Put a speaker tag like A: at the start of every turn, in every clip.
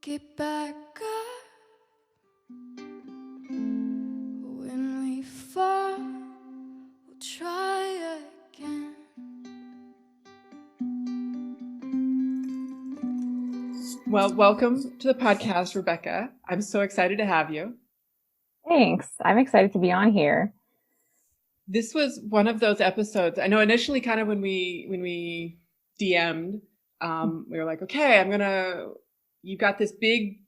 A: get back up when we fall. We'll try again.
B: Well, welcome to the podcast, Rebecca. I'm so excited to have you.
C: Thanks. I'm excited to be on here.
B: This was one of those episodes. I know initially kind of when we DM'd, we were like, okay, you got this big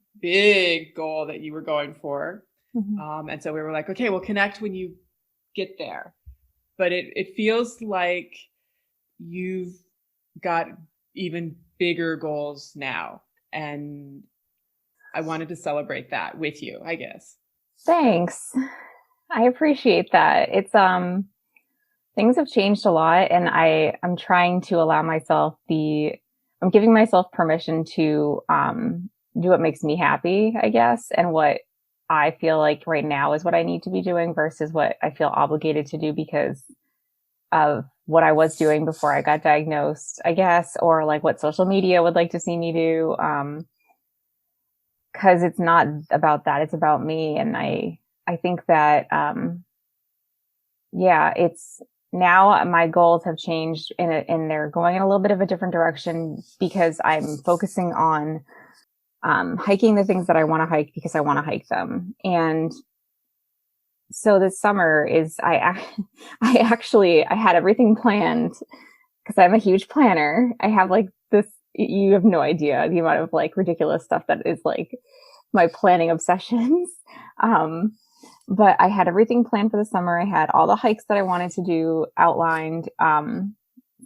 B: goal that you were going for.
C: Mm-hmm.
B: And so we were like, okay, we'll connect when you get there. But it feels like you've got even bigger goals now. And I wanted to celebrate that with you, I guess.
C: Thanks. I appreciate that. It's things have changed a lot, and I'm trying to allow myself I'm giving myself permission to do what makes me happy, I guess, and what I feel like right now is what I need to be doing versus what I feel obligated to do because of what I was doing before I got diagnosed, I guess, or like what social media would like to see me do. Cause it's not about that. It's about me. And I think that, it's now my goals have changed and they're going in a little bit of a different direction because I'm focusing on, hiking the things that I want to hike because I want to hike them. And so this summer I had everything planned because I'm a huge planner. I have like this, you have no idea the amount of like ridiculous stuff that is like my planning obsessions. But I had everything planned for the summer. I had all the hikes that I wanted to do outlined,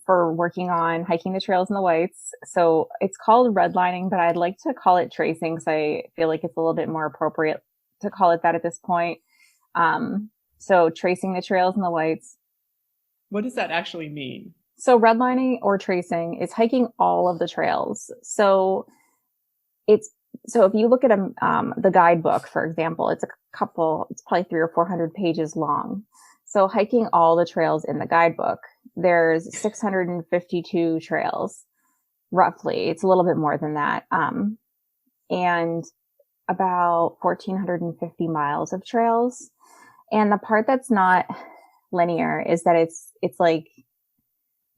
C: for working on hiking the trails in the whites. So it's called redlining, but I'd like to call it tracing because I feel like it's a little bit more appropriate to call it that at this point. So tracing the trails in the whites.
B: What does that actually mean?
C: So redlining or tracing is hiking all of the trails. So if you look at the guidebook, for example, it's probably 300 or 400 pages long. So hiking all the trails in the guidebook, there's 652 trails, roughly. It's a little bit more than that. And about 1,450 miles of trails. And the part that's not linear is that it's like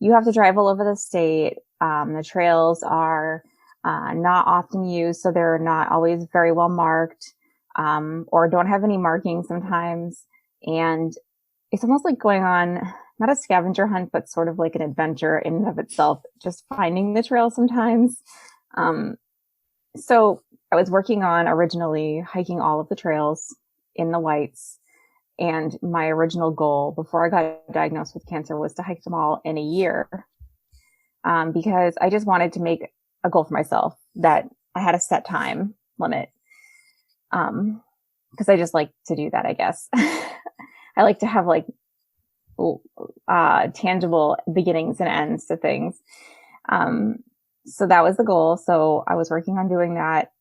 C: you have to drive all over the state. The trails are not often used, so they're not always very well marked, or don't have any markings sometimes. And it's almost like going on not a scavenger hunt, but sort of like an adventure in and of itself, just finding the trail sometimes. So I was working on originally hiking all of the trails in the whites. And my original goal before I got diagnosed with cancer was to hike them all in a year. Because I just wanted to make a goal for myself that I had a set time limit. Cause I just like to do that, I guess. I like to have like, tangible beginnings and ends to things. So that was the goal. So I was working on doing that.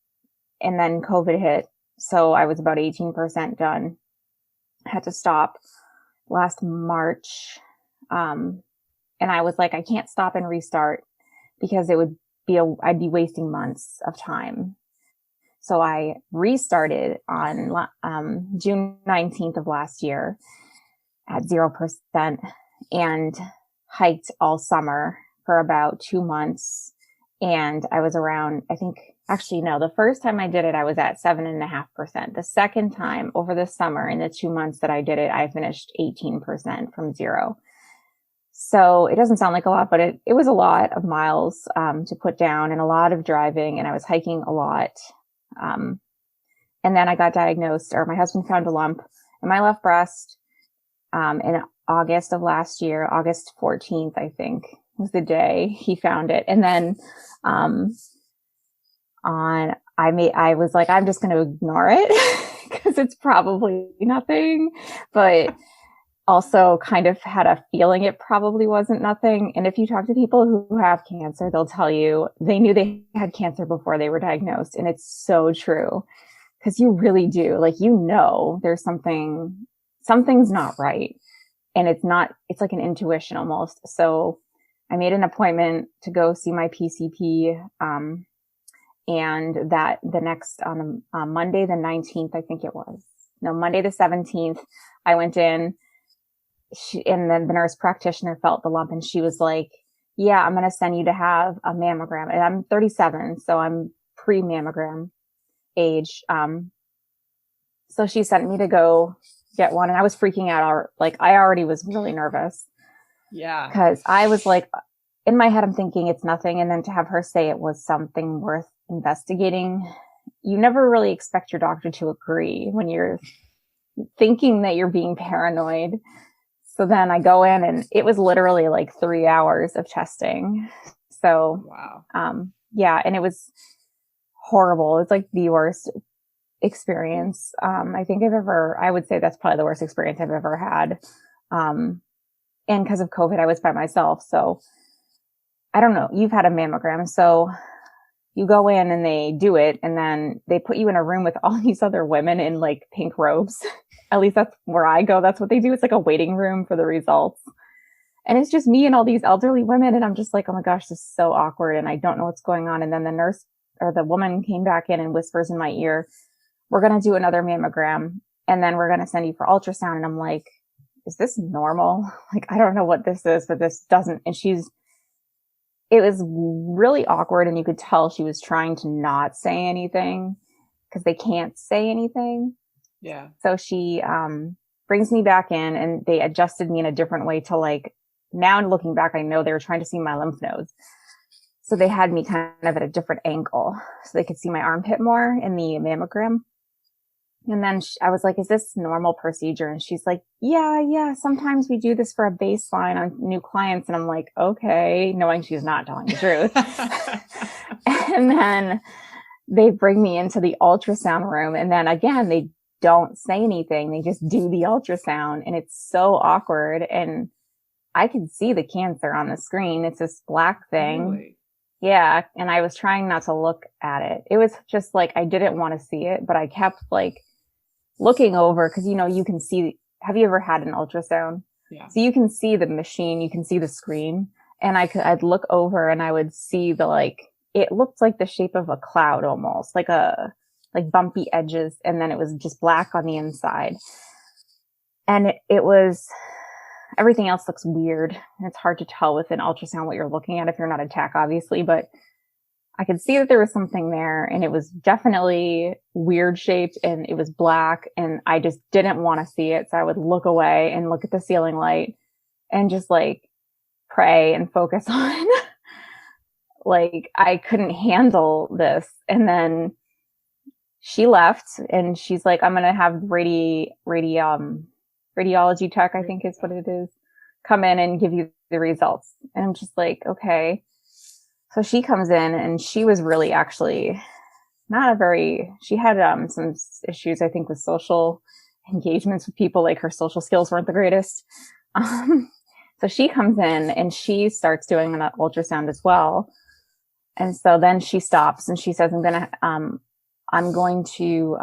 C: And then COVID hit. So I was about 18% done. I had to stop last March. And I was like, I can't stop and restart because I'd be wasting months of time. So I restarted on, June 19th of last year at 0% and hiked all summer for about 2 months. And I was around, the first time I did it, I was at 7.5%. The second time over the summer in the 2 months that I did it, I finished 18% from 0. So it doesn't sound like a lot, but it was a lot of miles, to put down and a lot of driving, and I was hiking a lot. And then I got diagnosed, or my husband found a lump in my left breast, in August of last year, August 14th, I think was the day he found it. And then, I was like, I'm just going to ignore it because it's probably nothing, but also kind of had a feeling it probably wasn't nothing. And if you talk to people who have cancer, they'll tell you they knew they had cancer before they were diagnosed. And it's so true because you really do. Like, there's something's not right. And it's like an intuition almost. So I made an appointment to go see my PCP. And that the next, on Monday, the 19th, I think it was, no, Monday, the 17th, I went in, and then the nurse practitioner felt the lump and she was like, yeah, I'm going to send you to have a mammogram. And I'm 37, so I'm pre-mammogram age. So she sent me to go get one, and I was freaking out. Like, I already was really nervous.
B: Yeah.
C: Because I was like, in my head, I'm thinking it's nothing. And then to have her say it was something worth investigating, you never really expect your doctor to agree when you're thinking that you're being paranoid. So then I go in, and it was literally like 3 hours of testing. So,
B: wow.
C: Yeah. And it was horrible. It's like the worst experience. I think I would say that's probably the worst experience I've ever had. And because of COVID, I was by myself. So I don't know. You've had a mammogram. So you go in and they do it, and then they put you in a room with all these other women in like pink robes. At least that's where I go. That's what they do. It's like a waiting room for the results. And it's just me and all these elderly women. And I'm just like, oh my gosh, this is so awkward. And I don't know what's going on. And then the nurse or the woman came back in and whispers in my ear, we're going to do another mammogram, and then we're going to send you for ultrasound. And I'm like, is this normal? Like, I don't know what this is, but this doesn't. And it was really awkward. And you could tell she was trying to not say anything because they can't say anything.
B: Yeah.
C: So she, brings me back in, and they adjusted me in a different way to, like, now looking back, I know they were trying to see my lymph nodes. So they had me kind of at a different angle so they could see my armpit more in the mammogram. And then I was like, is this normal procedure? And she's like, yeah, sometimes we do this for a baseline on new clients. And I'm like, okay, knowing she's not telling the truth. And then they bring me into the ultrasound room. And then again, they don't say anything. They just do the ultrasound, and it's so awkward. And I could see the cancer on the screen. It's this black thing.
B: Really?
C: Yeah. And I was trying not to look at it. It was just like, I didn't want to see it, but I kept like looking over, because, you can see, have you ever had an ultrasound?
B: Yeah.
C: So you can see the machine, you can see the screen, and I'd look over and I would see it looked like the shape of a cloud almost, like bumpy edges. And then it was just black on the inside. And it was, everything else looks weird. And it's hard to tell with an ultrasound what you're looking at if you're not a tech, obviously, but I could see that there was something there, and it was definitely weird shaped, and it was black, and I just didn't want to see it. So I would look away and look at the ceiling light and just like pray and focus on like, I couldn't handle this. And then she left, and she's like, I'm going to have radiology tech, I think is what it is, come in and give you the results. And I'm just like, okay. So she comes in, and she was really actually she had some issues, I think, with social engagements with people. Like, her social skills weren't the greatest. So she comes in and she starts doing an ultrasound as well. And so then she stops and she says, I'm going to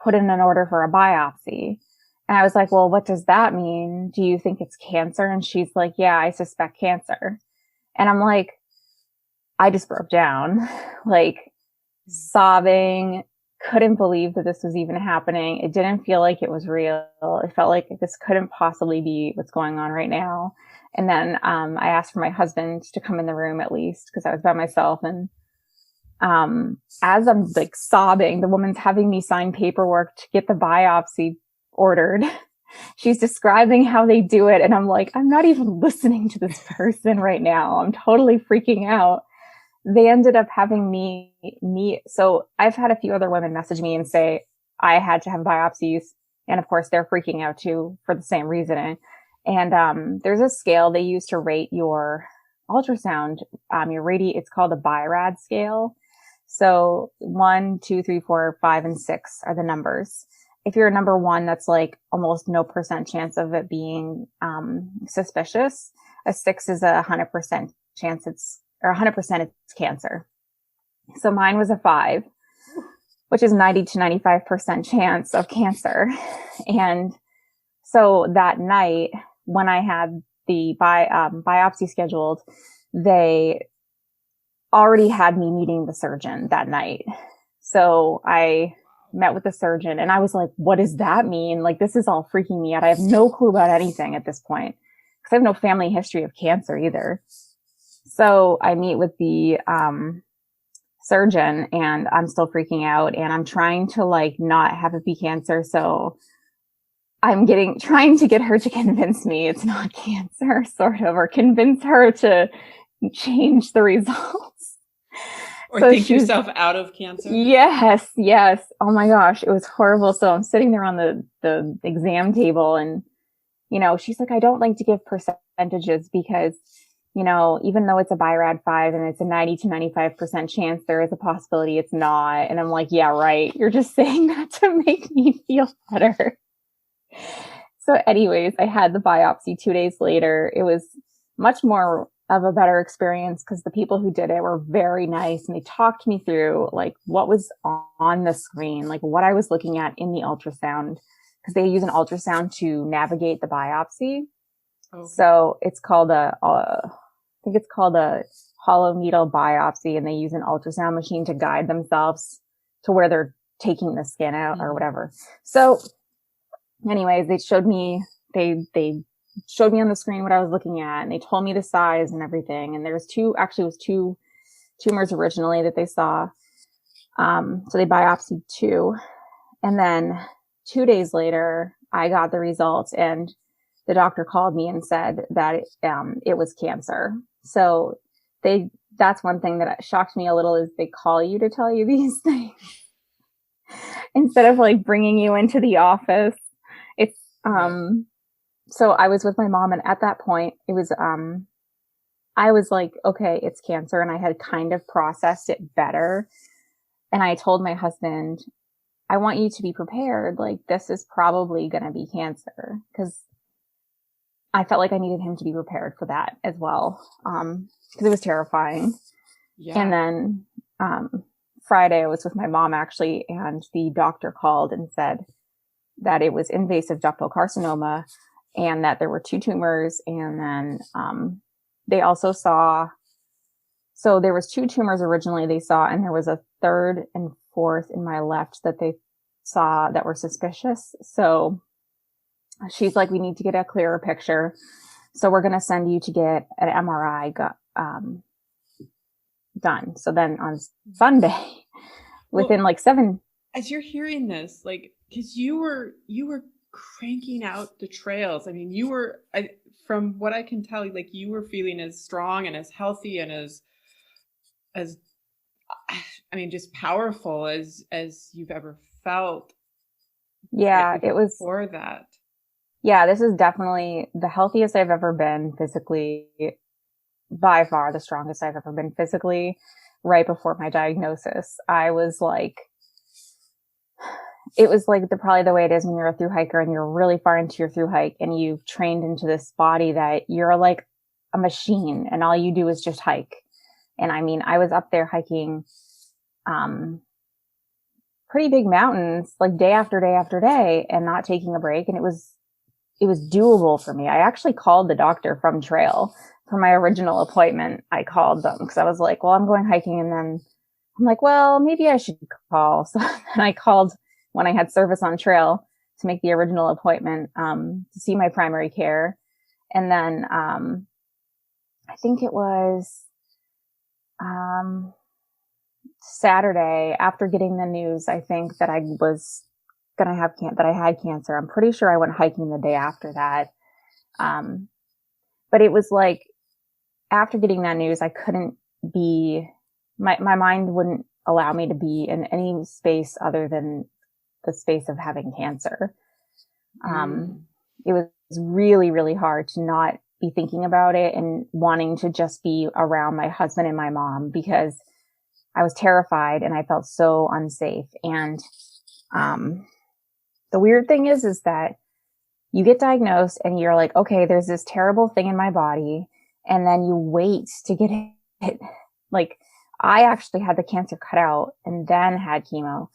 C: put in an order for a biopsy. And I was like, well, what does that mean? Do you think it's cancer? And she's like, yeah, I suspect cancer. And I'm like, I just broke down, like sobbing, couldn't believe that this was even happening. It didn't feel like it was real. It felt like this couldn't possibly be what's going on right now. And then I asked for my husband to come in the room at least, because I was by myself. And as I'm like sobbing, the woman's having me sign paperwork to get the biopsy ordered. She's describing how they do it. And I'm like, I'm not even listening to this person right now. I'm totally freaking out. They ended up having me. So I've had a few other women message me and say I had to have biopsies. And of course, they're freaking out too for the same reason. And there's a scale they use to rate your ultrasound, it's called the BI-RAD scale. So 1, 2, 3, 4, 5, and 6 are the numbers. If you're a number 1, that's like almost no % chance of it being suspicious. A 6 is 100% chance 100% it's cancer. So mine was a 5, which is 90 to 95% chance of cancer. And so that night when I had the biopsy scheduled, already had me meeting the surgeon that night. So I met with the surgeon and I was like, what does that mean? Like, this is all freaking me out. I have no clue about anything at this point because I have no family history of cancer either. So I meet with the surgeon and I'm still freaking out and I'm trying to like not have it be cancer. So I'm trying to get her to convince me it's not cancer, sort of, or convince her to change the results.
B: Or so think yourself out of cancer?
C: Yes. Oh my gosh, it was horrible. So I'm sitting there on the exam table and, you know, she's like, I don't like to give percentages because, you know, even though it's a BI-RAD5 and it's a 90 to 95% chance, there is a possibility it's not. And I'm like, yeah, right. You're just saying that to make me feel better. So anyways, I had the biopsy 2 days later. It was much more of a better experience because the people who did it were very nice and they talked me through like what was on the screen, like what I was looking at in the ultrasound, because they use an ultrasound to navigate the biopsy. Okay. So it's called I think it's called a hollow needle biopsy, and they use an ultrasound machine to guide themselves to where they're taking the skin out or whatever. So anyways, they showed me on the screen what I was looking at, and they told me the size and everything. And there's two tumors originally that they saw. So they biopsied 2. And then 2 days later, I got the results and the doctor called me and said that it was cancer. So that's one thing that shocked me a little is they call you to tell you these things instead of like bringing you into the office. It's, so I was with my mom and at that point it was, I was like, okay, it's cancer. And I had kind of processed it better. And I told my husband, I want you to be prepared. Like, this is probably going to be cancer, because I felt like I needed him to be prepared for that as well. Because it was terrifying. Yeah. And then, Friday I was with my mom actually, and the doctor called and said that it was invasive ductal carcinoma and that there were 2 tumors. And then, they also saw, so there was 2 tumors originally they saw, and there was a 3rd and 4th in my left that they saw that were suspicious. So she's like, we need to get a clearer picture. So we're going to send you to get an MRI done. So then on Sunday, within like 7.
B: As you're hearing this, like, cause you were cranking out the trails. I mean, from what I can tell, like you were feeling as strong and as healthy and as I mean, just powerful as you've ever felt.
C: Yeah, it was
B: before that.
C: Yeah, this is definitely the healthiest I've ever been physically, by far the strongest I've ever been physically. Right before my diagnosis, I was like, it was like probably the way it is when you're a thru hiker and you're really far into your thru hike and you've trained into this body that you're like a machine and all you do is just hike. And I mean, I was up there hiking, pretty big mountains, like day after day after day, and not taking a break. And it was doable for me. I actually called the doctor from trail for my original appointment. I called them because I was like, well, I'm going hiking. And then I'm like, well, maybe I should call. So then I called when I had service on trail to make the original appointment, to see my primary care. And then, I think it was, Saturday, after getting the news, I think that I was going to have that I had cancer. I'm pretty sure I went hiking the day after that. But it was like, after getting that news, I couldn't be, my mind wouldn't allow me to be in any space other than the space of having cancer. It was really, really hard to not be thinking about it and wanting to just be around my husband and my mom, because I was terrified and I felt so unsafe. And, the weird thing is that you get diagnosed and you're like, okay, there's this terrible thing in my body. And then you wait to get it. Like, I actually had the cancer cut out and then had chemo,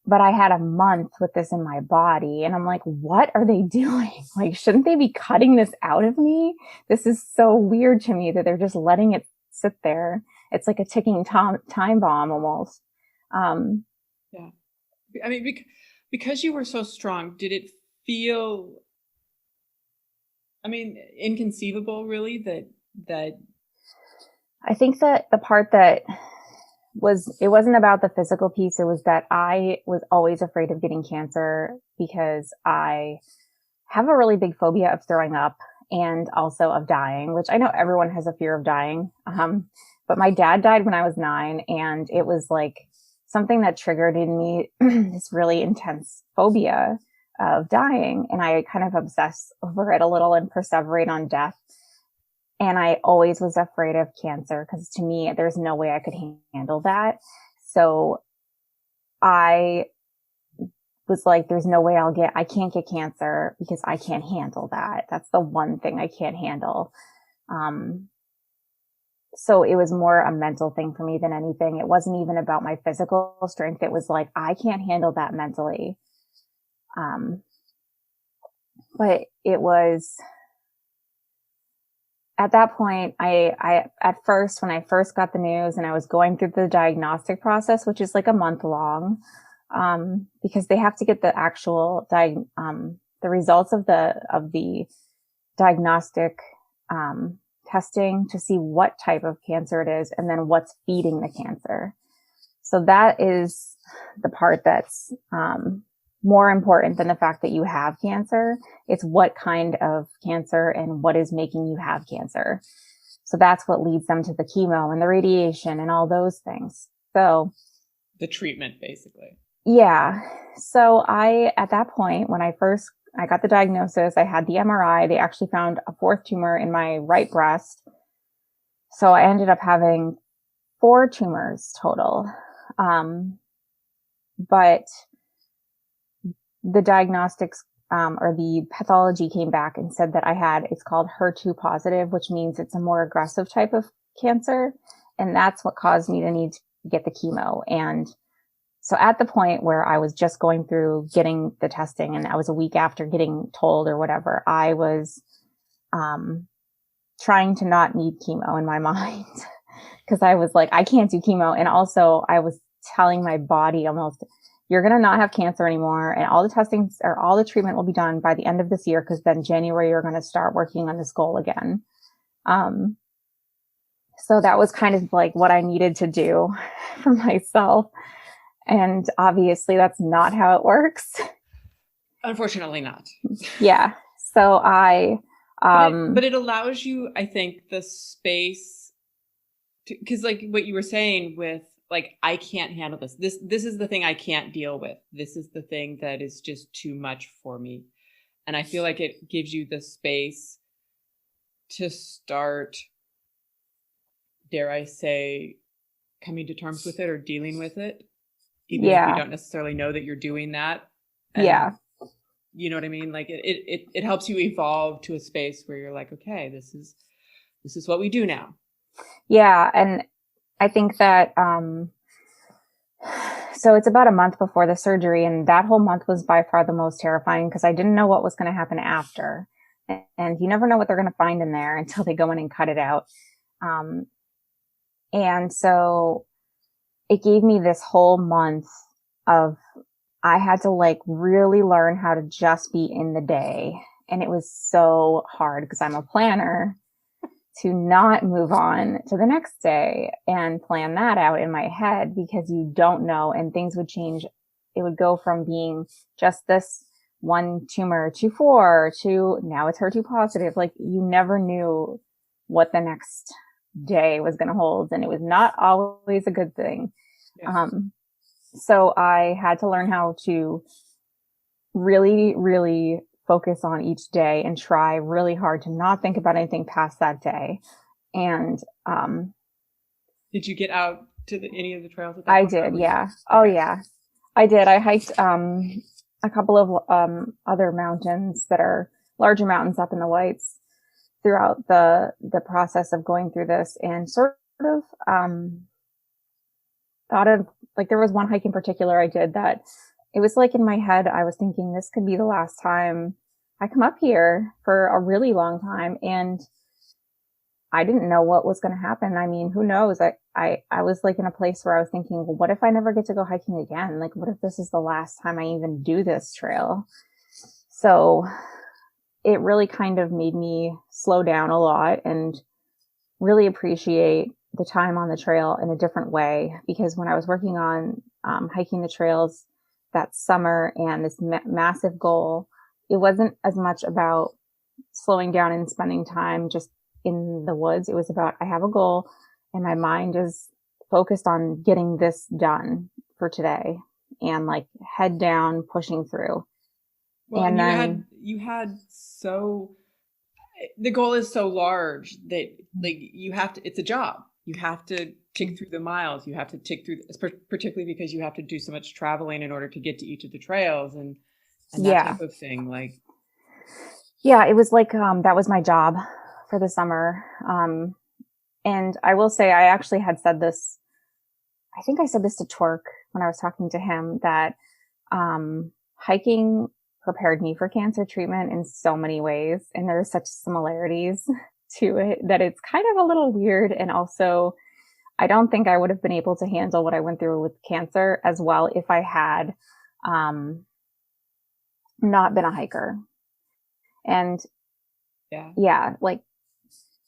C: but I had a month with this in my body. And I'm like, what are they doing? Like, shouldn't they be cutting this out of me? This is so weird to me that they're just letting it sit there. it's like a ticking time bomb almost.
B: Yeah. I mean, because you were so strong, did it feel, I mean, inconceivable really that
C: I think that the part that it wasn't about the physical piece. It was that I was always afraid of getting cancer because I have a really big phobia of throwing up and also of dying, which I know everyone has a fear of dying. But my dad died when I was 9, and it was like something that triggered in me this really intense phobia of dying. And I kind of obsess over it a little and perseverate on death. And I always was afraid of cancer because to me, there's no way I could handle that. So I was like, there's no way I can't get cancer because I can't handle that. That's the one thing I can't handle. So it was more a mental thing for me than anything. It wasn't even about my physical strength. It was like, I can't handle that mentally. But it was at that point, at first, when I first got the news and I was going through the diagnostic process, which is like a month long, because they have to get the actual the results of the diagnostic, testing to see what type of cancer it is and then what's feeding the cancer. So that is the part that's, more important than the fact that you have cancer. It's what kind of cancer and what is making you have cancer. So that's what leads them to the chemo and the radiation and all those things. So
B: the treatment basically.
C: Yeah. So at that point, when I got the diagnosis, I had the MRI. They actually found a 4th tumor in my right breast. So I ended up having 4 tumors total. But the diagnostics, or the pathology came back and said that it's called HER2 positive, which means it's a more aggressive type of cancer. And that's what caused me to need to get the chemo. And so at the point where I was just going through getting the testing and I was a week after getting told or whatever, I was, trying to not need chemo in my mind because I was like, I can't do chemo. And also I was telling my body almost, you're going to not have cancer anymore. And all the testings or all the treatment will be done by the end of this year. Cause then January, you're going to start working on this goal again. So that was kind of like what I needed to do for myself. And obviously that's not how it works.
B: Unfortunately not.
C: Yeah. So
B: but it allows you, I think, the space to, cause like what you were saying with, like, I can't handle this. This is the thing I can't deal with. This is the thing that is just too much for me. And I feel like it gives you the space to start, dare I say, coming to terms with it or dealing with it, even if you don't necessarily know that you're doing that. And, you know what I mean? Like it helps you evolve to a space where you're like, okay, this is what we do now.
C: Yeah. And I think that, so it's about a month before the surgery, and that whole month was by far the most terrifying because I didn't know what was going to happen after. And you never know what they're going to find in there until they go in and cut it out. And so it gave me this whole month of, I had to like really learn how to just be in the day. And it was so hard because I'm a planner to not move on to the next day and plan that out in my head because you don't know, and things would change. It would go from being just this one tumor to 4 to now it's HER2 positive. Like you never knew what the next day was going to hold, and it was not always a good thing. Yeah. So I had to learn how to really, really focus on each day and try really hard to not think about anything past that day. And,
B: did you get out to any of the trails?
C: I did. Yeah. Oh yeah, I did. I hiked, a couple of, other mountains that are larger mountains up in the Whites throughout the process of going through this, and sort of, thought of like, there was one hike in particular I did that it was like in my head, I was thinking this could be the last time I come up here for a really long time. And I didn't know what was going to happen. I mean, who knows? I was like in a place where I was thinking, well, what if I never get to go hiking again? Like, what if this is the last time I even do this trail? So it really kind of made me slow down a lot and really appreciate the time on the trail in a different way. Because when I was working on hiking the trails that summer and this massive goal, it wasn't as much about slowing down and spending time just in the woods. It was about, I have a goal and my mind is focused on getting this done for today and like head down, pushing through.
B: Well,
C: and
B: then
C: you
B: had so, the goal is so large that like you have to, it's a job. You have to tick through the miles. You have to tick through, particularly because you have to do so much traveling in order to get to each of the trails and that type of thing. Like,
C: yeah, it was like, that was my job for the summer. And I will say, I actually had said this, I think I said this to Twerk when I was talking to him, that, hiking prepared me for cancer treatment in so many ways. And there are such similarities to it that it's kind of a little weird. And also, I don't think I would have been able to handle what I went through with cancer as well if I had, not been a hiker. And yeah, like,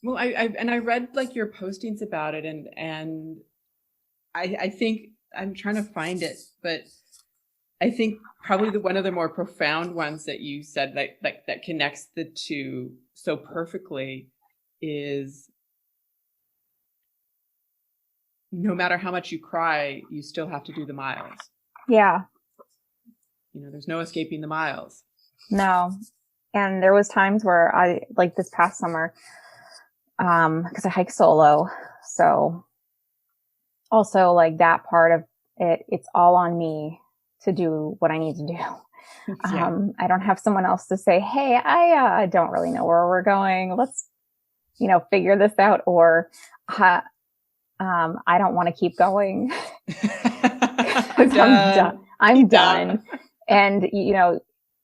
B: well, I read like your postings about it and I think I'm trying to find it, but I think probably one of the more profound ones that you said that connects the two so perfectly is no matter how much you cry, you still have to do the miles.
C: Yeah.
B: You know, there's no escaping the miles.
C: No. And there was times where I, like this past summer, because I hike solo. So also like that part of it, it's all on me to do what I need to do. I don't have someone else to say, hey, I don't really know where we're going. Let's, figure this out. Or, I don't want to keep going. I'm done. I'm done. And,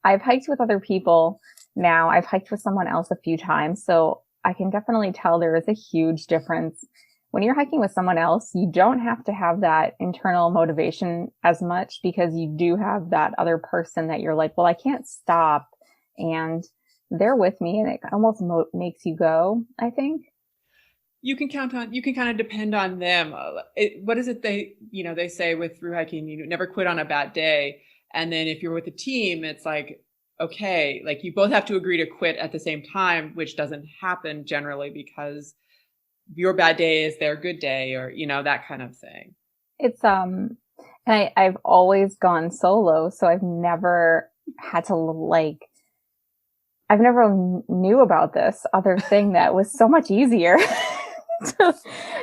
C: I've hiked with other people now. I've hiked with someone else a few times. So I can definitely tell there is a huge difference. When you're hiking with someone else, you don't have to have that internal motivation as much because you do have that other person that you're like, well, I can't stop. And they're with me and it almost makes you go, I think.
B: You can kind of depend on them. What is it they say with thru hiking, you never quit on a bad day. And then if you're with a team, it's like, okay, like you both have to agree to quit at the same time, which doesn't happen generally because your bad day is their good day or, that kind of thing.
C: It's, and I've always gone solo. So I've never had to I've never knew about this other thing that was so much easier.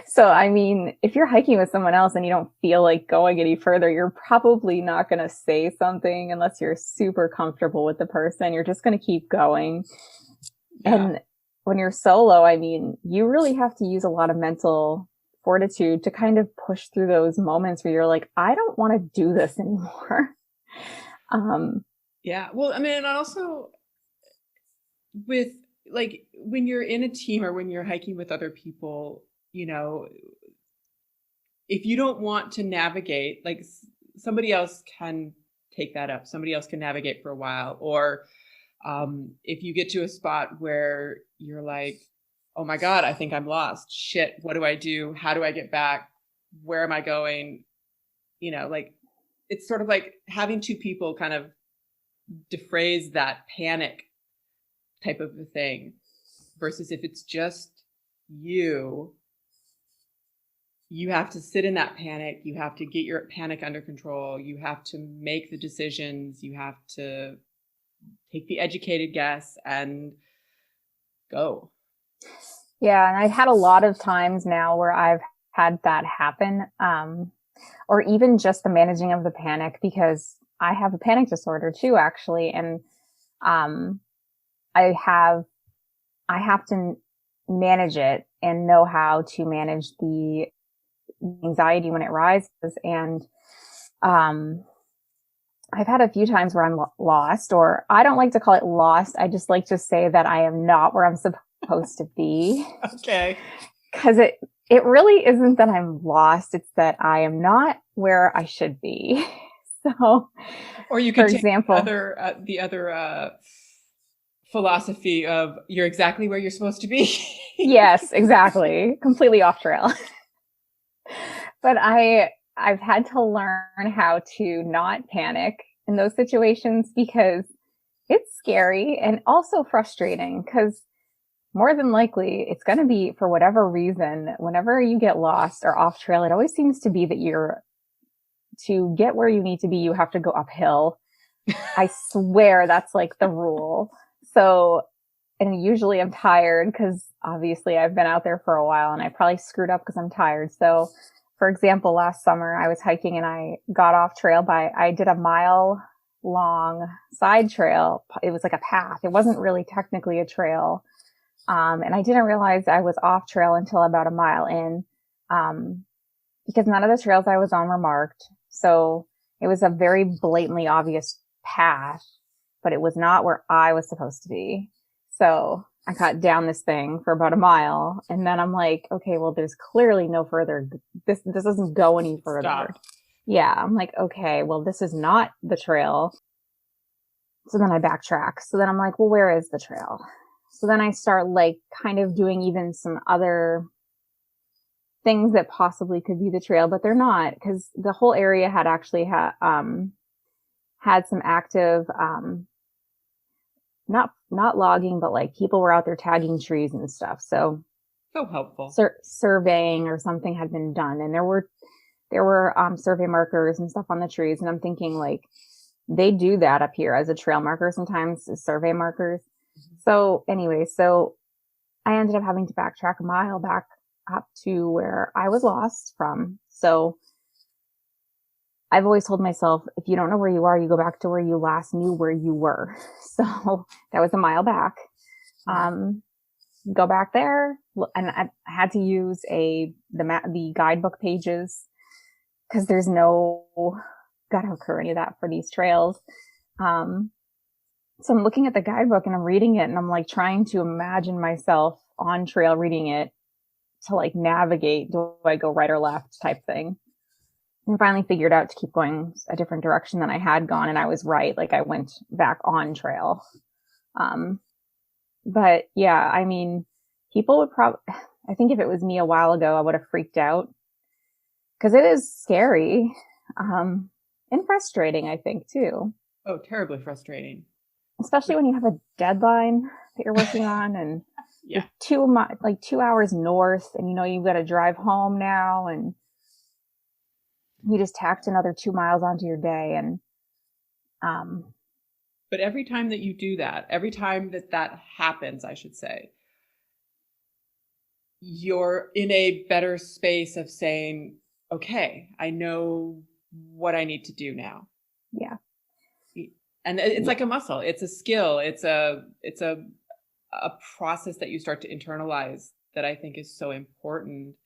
C: So, I mean, if you're hiking with someone else and you don't feel like going any further, you're probably not going to say something unless you're super comfortable with the person. You're just going to keep going. Yeah. And when you're solo, I mean, you really have to use a lot of mental fortitude to kind of push through those moments where you're like, I don't want to do this anymore.
B: Yeah. Well, I mean, and also with like when you're in a team or when you're hiking with other people, if you don't want to navigate, like somebody else can take that up. Somebody else can navigate for a while. Or if you get to a spot where you're like, oh my God, I think I'm lost. Shit, what do I do? How do I get back? Where am I going? Like it's sort of like having two people kind of defray that panic type of a thing versus if it's just you have to sit in that panic. You have to get your panic under control. You have to make the decisions. You have to take the educated guess and go.
C: Yeah. And I've had a lot of times now where I've had that happen. Or even just the managing of the panic, because I have a panic disorder too, actually. And, I have to manage it and know how to manage the anxiety when it rises. And, I've had a few times where I'm lost, or I don't like to call it lost. I just like to say that I am not where I'm supposed supposed to be.
B: Okay.
C: Because it really isn't that I'm lost. It's that I am not where I should be. So,
B: Or you could
C: for
B: take
C: example,
B: the other philosophy of you're exactly where you're supposed to be.
C: yes, exactly. Completely off trail. But I've had to learn how to not panic in those situations because it's scary and also frustrating because more than likely it's going to be for whatever reason, whenever you get lost or off trail, it always seems to be that to get where you need to be, you have to go uphill. I swear that's like the rule. So, and usually I'm tired because obviously I've been out there for a while and I probably screwed up because I'm tired. So, for example, last summer I was hiking and I got off trail I did a mile long side trail. It was like a path. It wasn't really technically a trail. And I didn't realize I was off trail until about a mile in, because none of the trails I was on were marked. So it was a very blatantly obvious path, but it was not where I was supposed to be. So I got down this thing for about a mile and then I'm like, okay, well, there's clearly no further. This doesn't go any further.
B: Stop.
C: Yeah. I'm like, okay, well, this is not the trail. So then I backtrack. So then I'm like, well, where is the trail? So then I start like kind of doing even some other things that possibly could be the trail, but they're not because the whole area had actually had some active, not logging, but like people were out there tagging trees and stuff. So
B: helpful.
C: Surveying or something had been done. And there were survey markers and stuff on the trees. And I'm thinking like they do that up here as a trail marker sometimes, survey markers. Mm-hmm. So anyway, so I ended up having to backtrack a mile back up to where I was lost from. So I've always told myself, if you don't know where you are, you go back to where you last knew where you were. So that was a mile back. Go back there. And I had to use the guidebook pages because there's no guidebook or any of that for these trails. So I'm looking at the guidebook and I'm reading it and I'm like trying to imagine myself on trail reading it to like navigate. Do I go right or left type thing? And finally figured out to keep going a different direction than I had gone. And I was right. Like I went back on trail. But yeah, I mean, people would I think if it was me a while ago, I would have freaked out because it is scary, and frustrating, I think too.
B: Oh, terribly frustrating.
C: Especially when you have a deadline that you're working on and
B: yeah,
C: 2 hours north and you've got to drive home now and you just tacked another 2 miles onto your day. And,
B: but every time that you do that, every time that happens, I should say, you're in a better space of saying, okay, I know what I need to do now.
C: Yeah.
B: And it's like a muscle. It's a skill. It's a process that you start to internalize that I think is so important.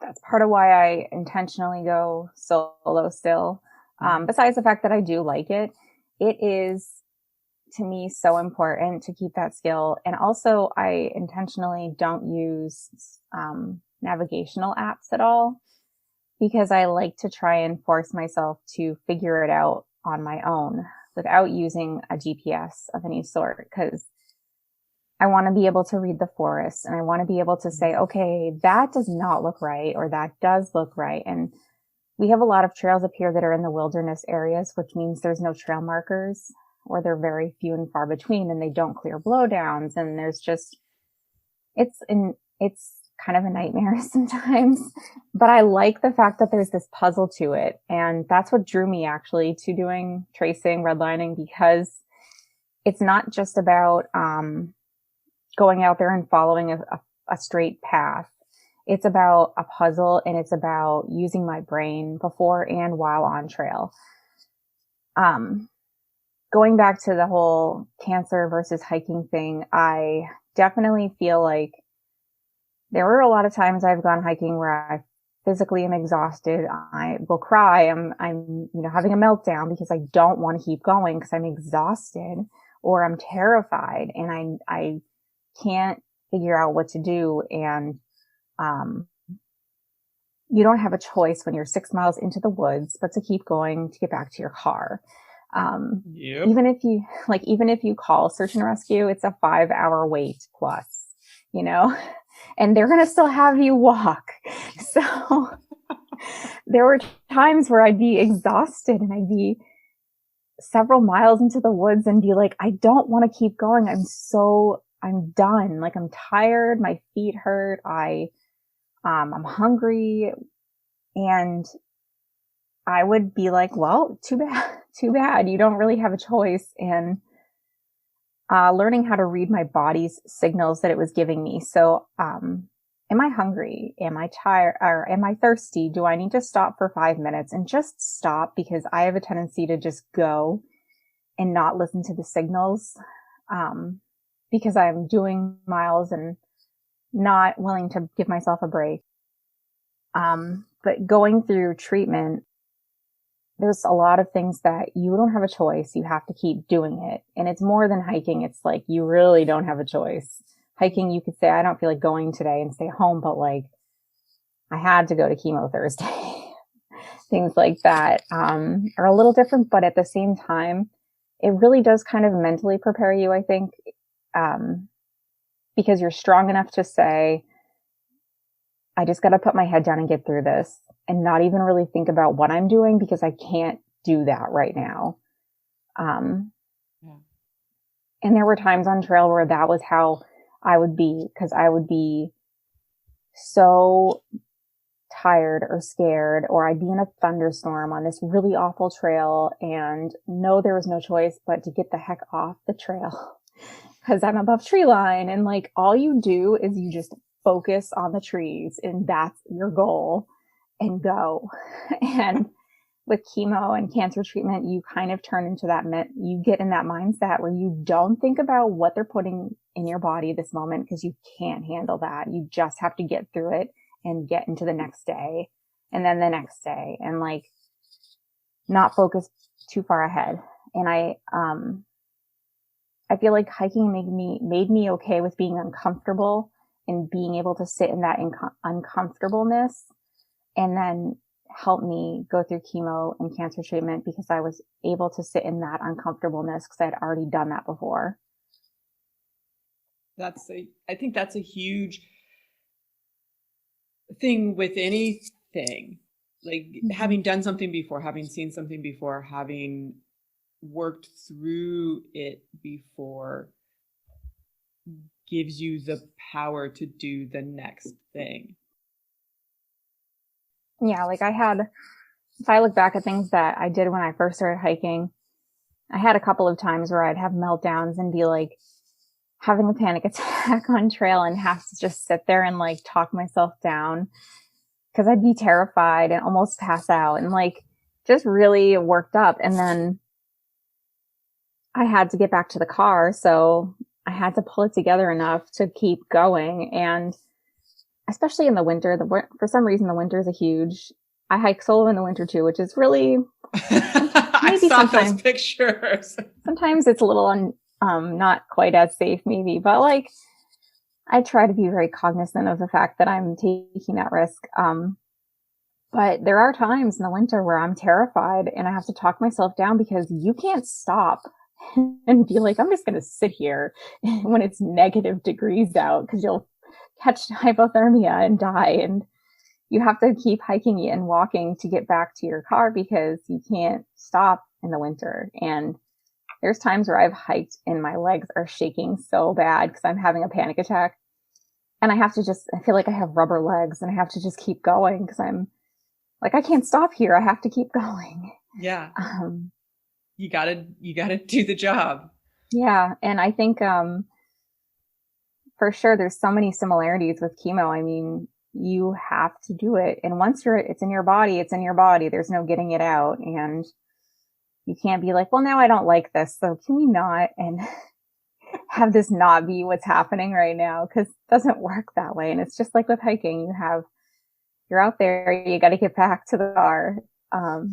C: That's part of why I intentionally go solo still. Besides the fact that I do like it, it is to me so important to keep that skill. And also I intentionally don't use navigational apps at all because I like to try and force myself to figure it out on my own without using a GPS of any sort because I want to be able to read the forest and I want to be able to say, okay, that does not look right or that does look right. And we have a lot of trails up here that are in the wilderness areas, which means there's no trail markers or they're very few and far between and they don't clear blowdowns. And there's just, it's kind of a nightmare sometimes, but I like the fact that there's this puzzle to it. And that's what drew me actually to doing tracing, redlining, because it's not just about, going out there and following a straight path. It's about a puzzle and it's about using my brain before and while on trail. Going back to the whole cancer versus hiking thing, I definitely feel like there were a lot of times I've gone hiking where I physically am exhausted. I will cry. I'm having a meltdown because I don't want to keep going because I'm exhausted or I'm terrified and I can't figure out what to do. And, you don't have a choice when you're 6 miles into the woods, but to keep going to get back to your car.
B: Yep.
C: Even if you call search and rescue, it's a 5-hour wait plus, and they're going to still have you walk. So there were times where I'd be exhausted and I'd be several miles into the woods and be like, I don't want to keep going. I'm done. Like, I'm tired. My feet hurt. I'm hungry. And I would be like, well, too bad. You don't really have a choice. And, learning how to read my body's signals that it was giving me. So, am I hungry? Am I tired? Or am I thirsty? Do I need to stop for 5 minutes and just stop? Because I have a tendency to just go and not listen to the signals, because I'm doing miles and not willing to give myself a break. But going through treatment, there's a lot of things that you don't have a choice. You have to keep doing it. And it's more than hiking. It's like, you really don't have a choice. Hiking, you could say, I don't feel like going today and stay home, but like, I had to go to chemo Thursday. Things like that, are a little different, but at the same time, it really does kind of mentally prepare you, I think, because you're strong enough to say, I just got to put my head down and get through this and not even really think about what I'm doing, because I can't do that right now. And there were times on trail where that was how I would be, because I would be so tired or scared, or I'd be in a thunderstorm on this really awful trail and know there was no choice but to get the heck off the trail because I'm above tree line. And like, all you do is you just focus on the trees and that's your goal and go. And with chemo and cancer treatment, you kind of turn into you get in that mindset where you don't think about what they're putting in your body this moment, because you can't handle that. You just have to get through it and get into the next day and then the next day, and like not focus too far ahead. And I feel like hiking made me okay with being uncomfortable and being able to sit in that uncomfortableness, and then help me go through chemo and cancer treatment, because I was able to sit in that uncomfortableness because I had already done that before.
B: I think that's a huge thing with anything, like having done something before, having seen something before, having worked through it before, gives you the power to do the next thing.
C: Yeah, like if I look back at things that I did when I first started hiking, I had a couple of times where I'd have meltdowns and be like having a panic attack on trail and have to just sit there and like talk myself down, because I'd be terrified and almost pass out and like just really worked up. And then I had to get back to the car, so I had to pull it together enough to keep going. And especially in the winter, for some reason, the winter is I hike solo in the winter too, which is really,
B: I saw those pictures. Sometimes
C: it's a little not quite as safe maybe, but like, I try to be very cognizant of the fact that I'm taking that risk. But there are times in the winter where I'm terrified and I have to talk myself down, because you can't stop and be like, I'm just going to sit here when it's negative degrees out, because you'll catch hypothermia and die. And you have to keep hiking and walking to get back to your car, because you can't stop in the winter. And there's times where I've hiked and my legs are shaking so bad because I'm having a panic attack. And I feel like I have rubber legs and I have to just keep going, because I'm like, I can't stop here. I have to keep going.
B: Yeah. You gotta do the job.
C: Yeah. And I think, for sure, there's so many similarities with chemo. I mean, you have to do it. And once it's in your body, it's in your body. There's no getting it out. And you can't be like, well, now I don't like this, so can we not? And have this not be what's happening right now, because it doesn't work that way. And it's just like with hiking, you're out there, you got to get back to the car, or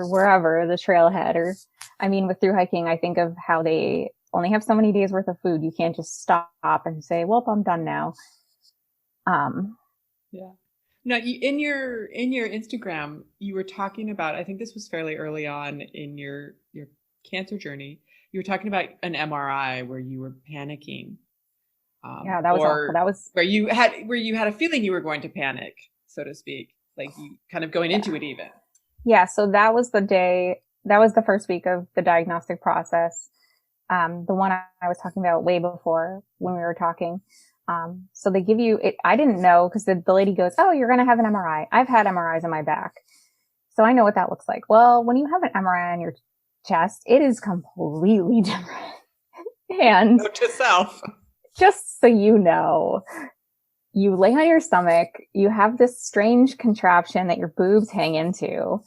C: wherever, the trailhead. Or, I mean, with through hiking, I think of how they only have so many days worth of food. You can't just stop and say, well, I'm done now.
B: Yeah. Now, in your Instagram, you were talking about, I think this was fairly early on in your cancer journey. You were talking about an MRI where you were panicking.
C: Yeah, that was awful. That was
B: where you had a feeling you were going to panic, so to speak, like you kind of going into it even.
C: Yeah. So that was the first week of the diagnostic process. The one I was talking about way before when we were talking. So they give you it. I didn't know because the lady goes, oh, you're going to have an MRI. I've had MRIs on my back. So I know what that looks like. Well, when you have an MRI on your chest, it is completely different. And
B: note to self.
C: Just so you know, you lay on your stomach, you have this strange contraption that your boobs hang into,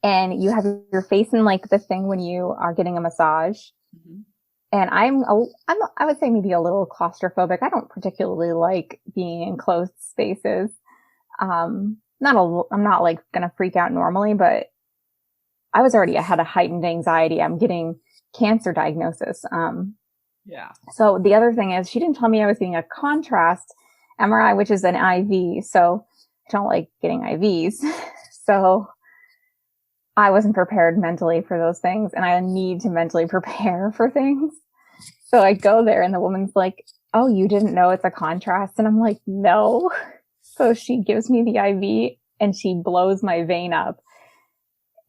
C: and you have your face in like the thing when you are getting a massage. Mm-hmm. And I would say maybe a little claustrophobic. I don't particularly like being in closed spaces. I'm not like going to freak out normally, but I had a heightened anxiety. I'm getting cancer diagnosis.
B: Yeah.
C: So the other thing is she didn't tell me I was getting a contrast MRI, which is an IV. So I don't like getting IVs. So I wasn't prepared mentally for those things, and I need to mentally prepare for things. So I go there and the woman's like, oh, you didn't know it's a contrast? And I'm like, no. So she gives me the IV and she blows my vein up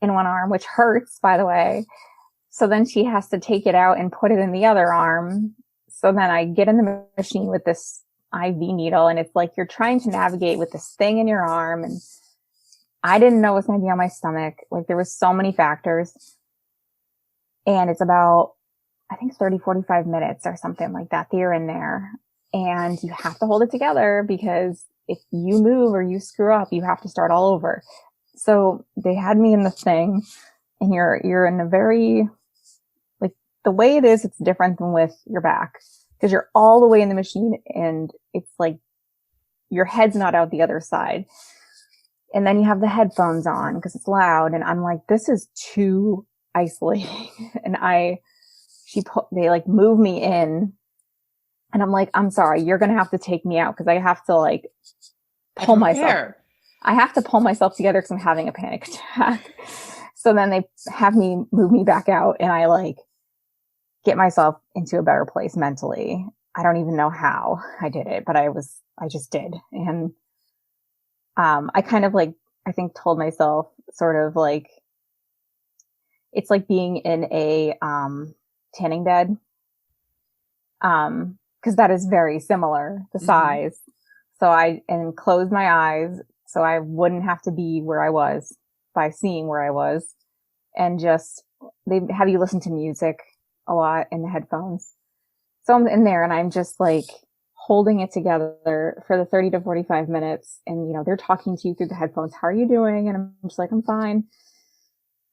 C: in one arm, which hurts, by the way. So then she has to take it out and put it in the other arm. So then I get in the machine with this IV needle, and it's like you're trying to navigate with this thing in your arm. And I didn't know it was going to be on my stomach. Like there was so many factors. And it's about, I think 30, 45 minutes or something like that. You're in there and you have to hold it together because if you move or you screw up, you have to start all over. So they had me in the thing, and you're in a very, like the way it is, it's different than with your back because you're all the way in the machine and it's like your head's not out the other side. And then you have the headphones on because it's loud. And I'm like, this is too isolating. And they like move me in, and I'm like, I'm sorry, you're going to have to take me out because I have to like pull myself. I have to pull myself together because I'm having a panic attack. So then they have me move me back out, and I like get myself into a better place mentally. I don't even know how I did it, but I just did. And, I kind of like, I think told myself sort of like, it's like being in a, tanning bed. Cause that is very similar, the size. So and closed my eyes so I wouldn't have to be where I was by seeing where I was. And just, they have you listen to music a lot in the headphones. So I'm in there and I'm just like holding it together for the 30 to 45 minutes. And, you know, they're talking to you through the headphones. How are you doing? And I'm just like, I'm fine.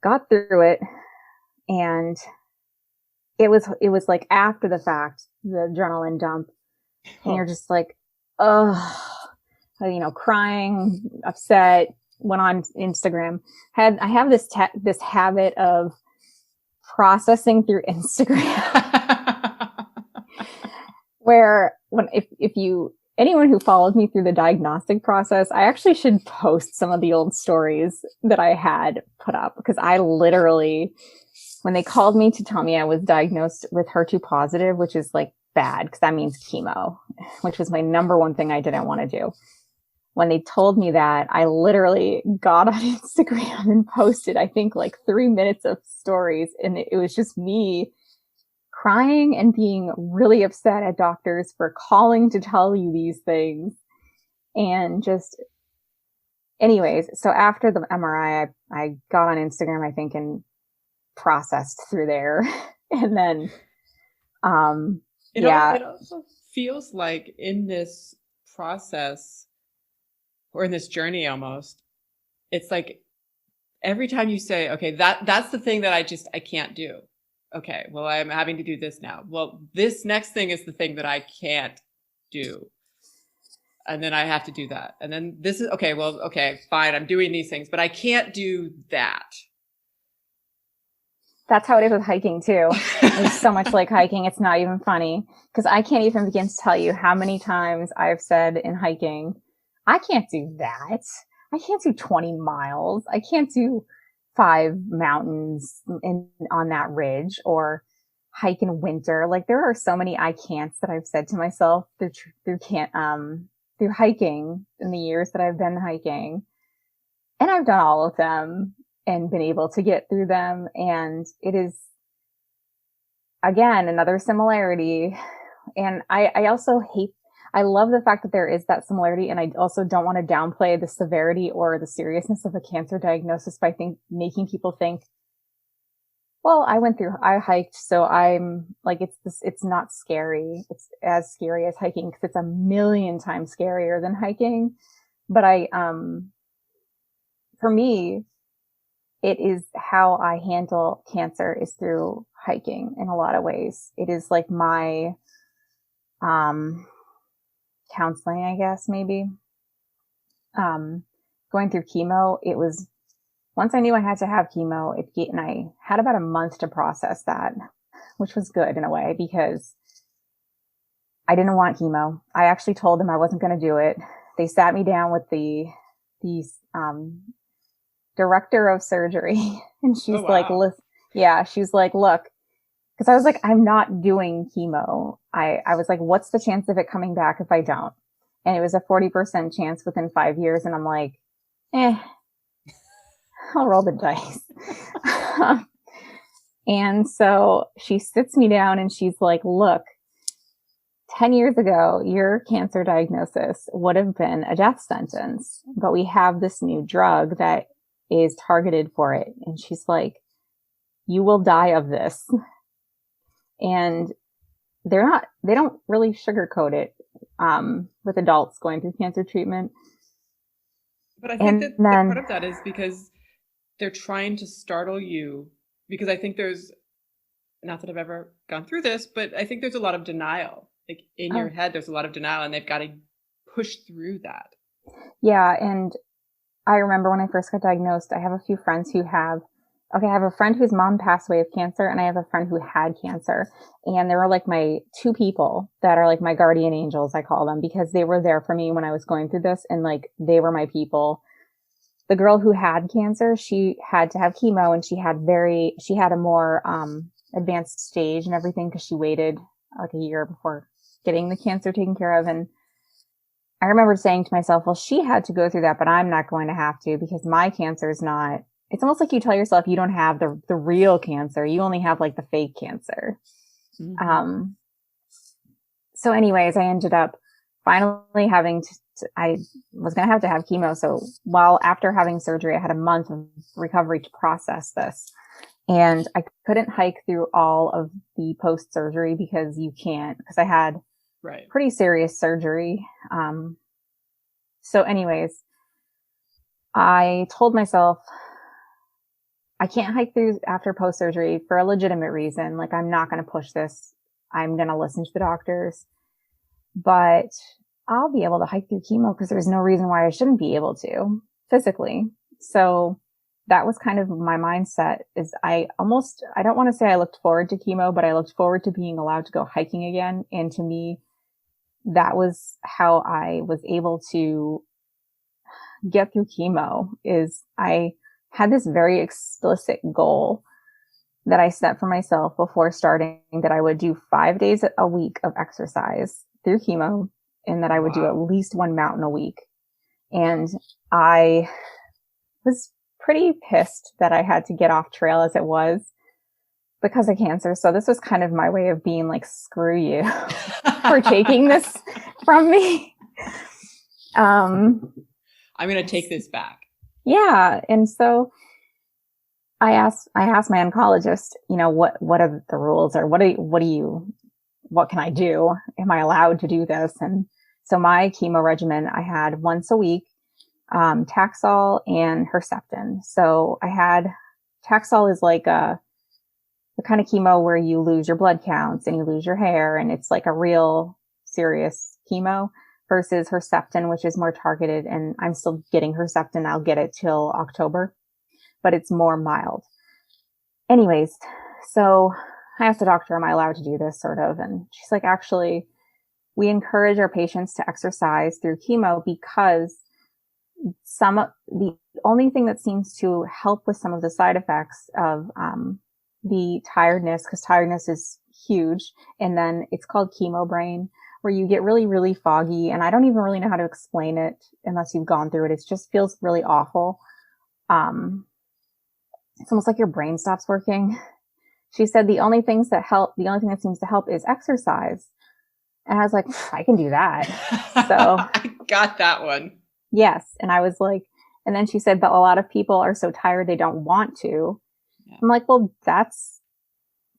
C: Got through it. And it was like after the fact, the adrenaline dump. And you're just like, oh, you know, crying, upset, went on Instagram. I have this habit of processing through Instagram where anyone who followed me through the diagnostic process, I actually should post some of the old stories that I had put up because I literally, when they called me to tell me I was diagnosed with HER2 positive, which is like bad because that means chemo, which was my number one thing I didn't want to do. When they told me that, I literally got on Instagram and posted, I think, like 3 minutes of stories. And it was just me crying and being really upset at doctors for calling to tell you these things. And just, anyways, so after the MRI, I got on Instagram, I think, and processed through there. And then,
B: it also feels like in this process, or in this journey almost, it's like every time you say, okay, that's the thing that I can't do. Okay, well, I'm having to do this now. Well, this next thing is the thing that I can't do. And then I have to do that. And then this is, okay, fine, I'm doing these things, but I can't do that.
C: That's how it is with hiking too. It's so much like hiking. It's not even funny because I can't even begin to tell you how many times I've said in hiking, I can't do that. I can't do 20 miles. I can't do 5 mountains on that ridge or hike in winter. Like there are so many I can'ts that I've said to myself through hiking in the years that I've been hiking. And I've done all of them and been able to get through them. And it is, again, another similarity. And I also I love the fact that there is that similarity. And I also don't want to downplay the severity or the seriousness of a cancer diagnosis by making people think, well, I hiked, so I'm like, it's not scary. It's as scary as hiking because it's a million times scarier than hiking. But for me, it is how I handle cancer is through hiking in a lot of ways. It is like my, counseling, I guess, maybe. Going through chemo, it was, once I knew I had to have chemo, and I had about a month to process that, which was good in a way because I didn't want chemo. I actually told them I wasn't going to do it. They sat me down with the director of surgery and she's like, she's like, look, because I was like, I'm not doing chemo. I was like, what's the chance of it coming back if I don't? And it was a 40% chance within 5 years. And I'm like, I'll roll the dice. And so she sits me down and she's like, look, 10 years ago, your cancer diagnosis would have been a death sentence, but we have this new drug that is targeted for it. And she's like, you will die of this. And they don't really sugarcoat it, with adults going through cancer treatment.
B: But I think that part of that is because they're trying to startle you, because I think there's, not that I've ever gone through this, but I think there's a lot of denial. Like in your head, there's a lot of denial and they've got to push through that. Yeah.
C: And I remember when I first got diagnosed, I have a few friends who I have a friend whose mom passed away of cancer and I have a friend who had cancer. And they were like my two people that are like my guardian angels, I call them, because they were there for me when I was going through this and like they were my people. The girl who had cancer, she had to have chemo and she had a more advanced stage and everything because she waited like a year before getting the cancer taken care of. And I remember saying to myself, well, she had to go through that, but I'm not going to have to because my cancer is not. It's almost like you tell yourself you don't have the real cancer. You only have like the fake cancer. Mm-hmm. So anyways, I ended up finally having I was going to have chemo. So after having surgery, I had a month of recovery to process this. And I couldn't hike through all of the post-surgery because you can't, because I had pretty serious surgery. So anyways, I told myself, I can't hike through after post-surgery for a legitimate reason. Like, I'm not going to push this. I'm going to listen to the doctors, but I'll be able to hike through chemo because there's no reason why I shouldn't be able to physically. So that was kind of my mindset. Is I don't want to say I looked forward to chemo, but I looked forward to being allowed to go hiking again. And to me, that was how I was able to get through chemo. Is I had this very explicit goal that I set for myself before starting, that I would do 5 days a week of exercise through chemo, and that I would do at least one mountain a week. And I was pretty pissed that I had to get off trail as it was because of cancer. So this was kind of my way of being like, screw you for taking this from me.
B: I'm going to take this back.
C: Yeah. And so I asked my oncologist, what are the rules, or what can I do? Am I allowed to do this? And so my chemo regimen, I had once a week, Taxol and Herceptin. So I had, Taxol is like the kind of chemo where you lose your blood counts and you lose your hair, and it's like a real serious chemo, versus Herceptin, which is more targeted. And I'm still getting Herceptin. I'll get it till October, but it's more mild. anyways, so I asked the doctor, am I allowed to do this sort of? And she's like, actually, we encourage our patients to exercise through chemo because the only thing that seems to help with some of the side effects of the tiredness, because tiredness is huge, and then it's called chemo brain, where you get really, really foggy. And I don't even really know how to explain it unless you've gone through it. It just feels really awful. It's almost like your brain stops working. She said the only thing that seems to help is exercise. And I was like, I can do that. So
B: I got that one.
C: Yes. And I was like, and then she said, but a lot of people are so tired they don't want to. Yeah. I'm like, well, that's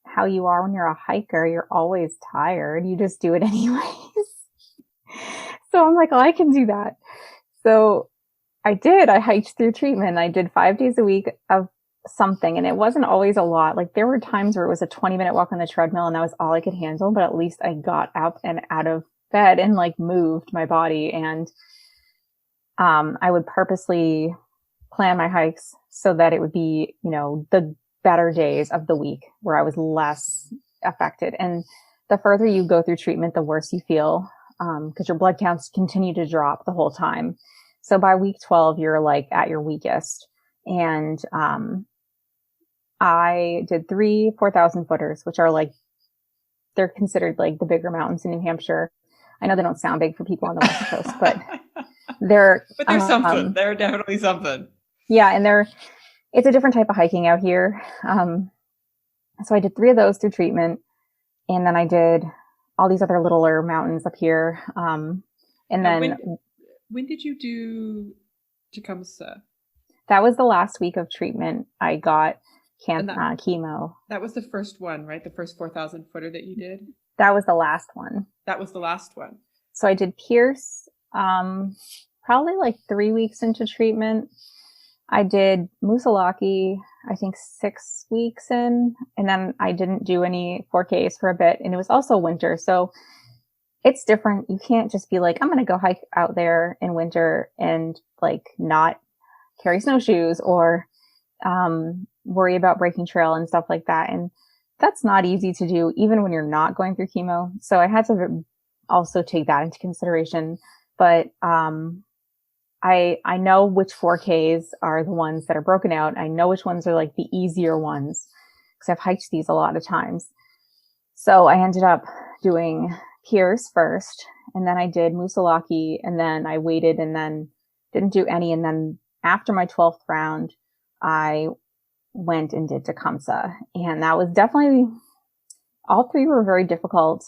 C: how you are when you're a hiker. You're always tired. You just do it anyways. So I'm like, well, I can do that. So I did. I hiked through treatment. I did 5 days a week of something. And it wasn't always a lot. Like there were times where it was a 20-minute walk on the treadmill and that was all I could handle. But at least I got up and out of bed and like moved my body. And I would purposely plan my hikes so that it would be, the better days of the week where I was less affected. And the further you go through treatment, the worse you feel, because your blood counts continue to drop the whole time. So by week 12, you're like at your weakest. And I did 3 4,000 footers, which are like, they're considered like the bigger mountains in New Hampshire. I know they don't sound big for people on the West Coast, but they're
B: something. They're definitely something.
C: Yeah. And it's a different type of hiking out here. So I did 3 of those through treatment. And then I did all these other littler mountains up here. And then
B: when did you do Tecumseh?
C: That was the last week of treatment. I got chemo.
B: That was the first one, right? The first 4,000 footer that you did?
C: That was the last one.
B: That was the last one.
C: So I did Pierce, probably like 3 weeks into treatment. I did Musalaki, I think 6 weeks in, and then I didn't do any 4Ks for a bit. And it was also winter. So it's different. You can't just be like, I'm going to go hike out there in winter and like not carry snowshoes or, worry about breaking trail and stuff like that. And that's not easy to do even when you're not going through chemo. So I had to also take that into consideration. But, I know which 4Ks are the ones that are broken out. I know which ones are like the easier ones because I've hiked these a lot of times. So I ended up doing Pierce first, and then I did Musalaki, and then I waited and then didn't do any. And then after my 12th round, I went and did Tecumseh. And that was definitely, all 3 were very difficult.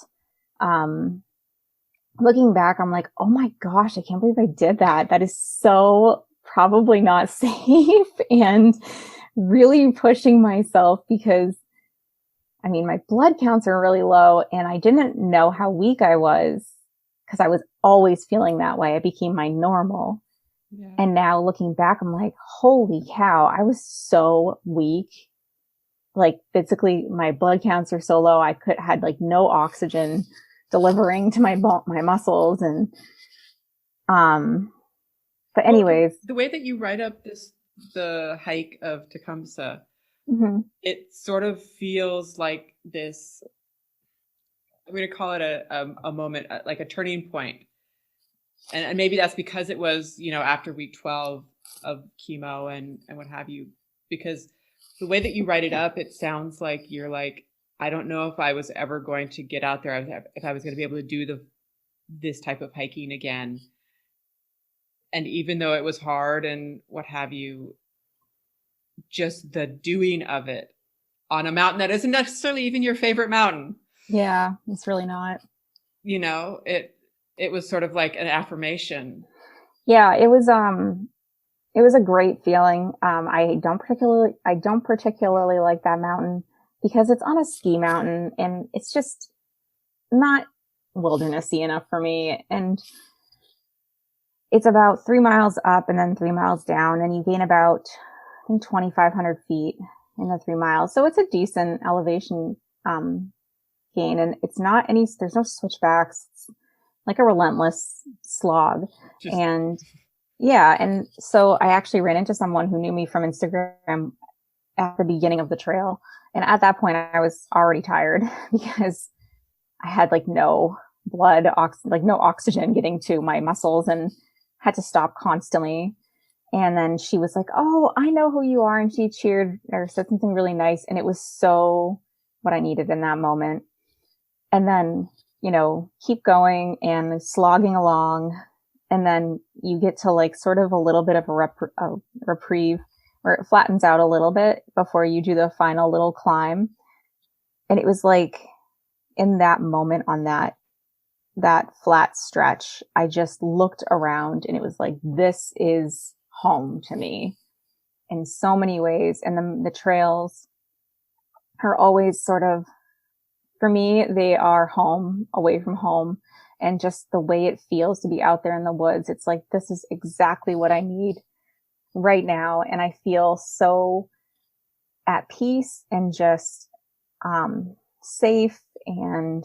C: Looking back, I'm like, oh my gosh, I can't believe I did that. That is so probably not safe and really pushing myself because, I mean, my blood counts are really low and I didn't know how weak I was because I was always feeling that way. It became my normal. Yeah. And now looking back, I'm like, holy cow, I was so weak. Like physically, my blood counts are so low. I had like no oxygen delivering to my muscles. And, but anyways.
B: The way that you write up the hike of Tecumseh, it sort of feels like this, I'm going to call it a moment, like a turning point. And maybe that's because it was, after week 12 of chemo and what have you, because the way that you write it up, it sounds like you're like, I don't know if I was ever going to get out there, if I was going to be able to do this type of hiking again. And even though it was hard and what have you, just the doing of it on a mountain that isn't necessarily even your favorite mountain.
C: Yeah, it's really not.
B: It was sort of like an affirmation.
C: Yeah, it was a great feeling. I don't particularly like that mountain because it's on a ski mountain and it's just not wildernessy enough for me. And it's about 3 miles up and then 3 miles down, and you gain about, I think, 2,500 feet in the 3 miles. So it's a decent elevation gain, and it's not there's no switchbacks. It's like a relentless slog. And yeah, and so I actually ran into someone who knew me from Instagram at the beginning of the trail. And at that point I was already tired because I had like no blood, no oxygen getting to my muscles and had to stop constantly. And then she was like, "Oh, I know who you are." And she cheered or said something really nice. And it was so what I needed in that moment. And then, keep going and slogging along. And then you get to like sort of a little bit of a reprieve where it flattens out a little bit before you do the final little climb. And it was like in that moment on that flat stretch, I just looked around and it was like, this is home to me in so many ways. And the trails are always sort of, for me, they are home away from home. And just the way it feels to be out there in the woods, it's like, this is exactly what I need right now. And I feel so at peace and just safe and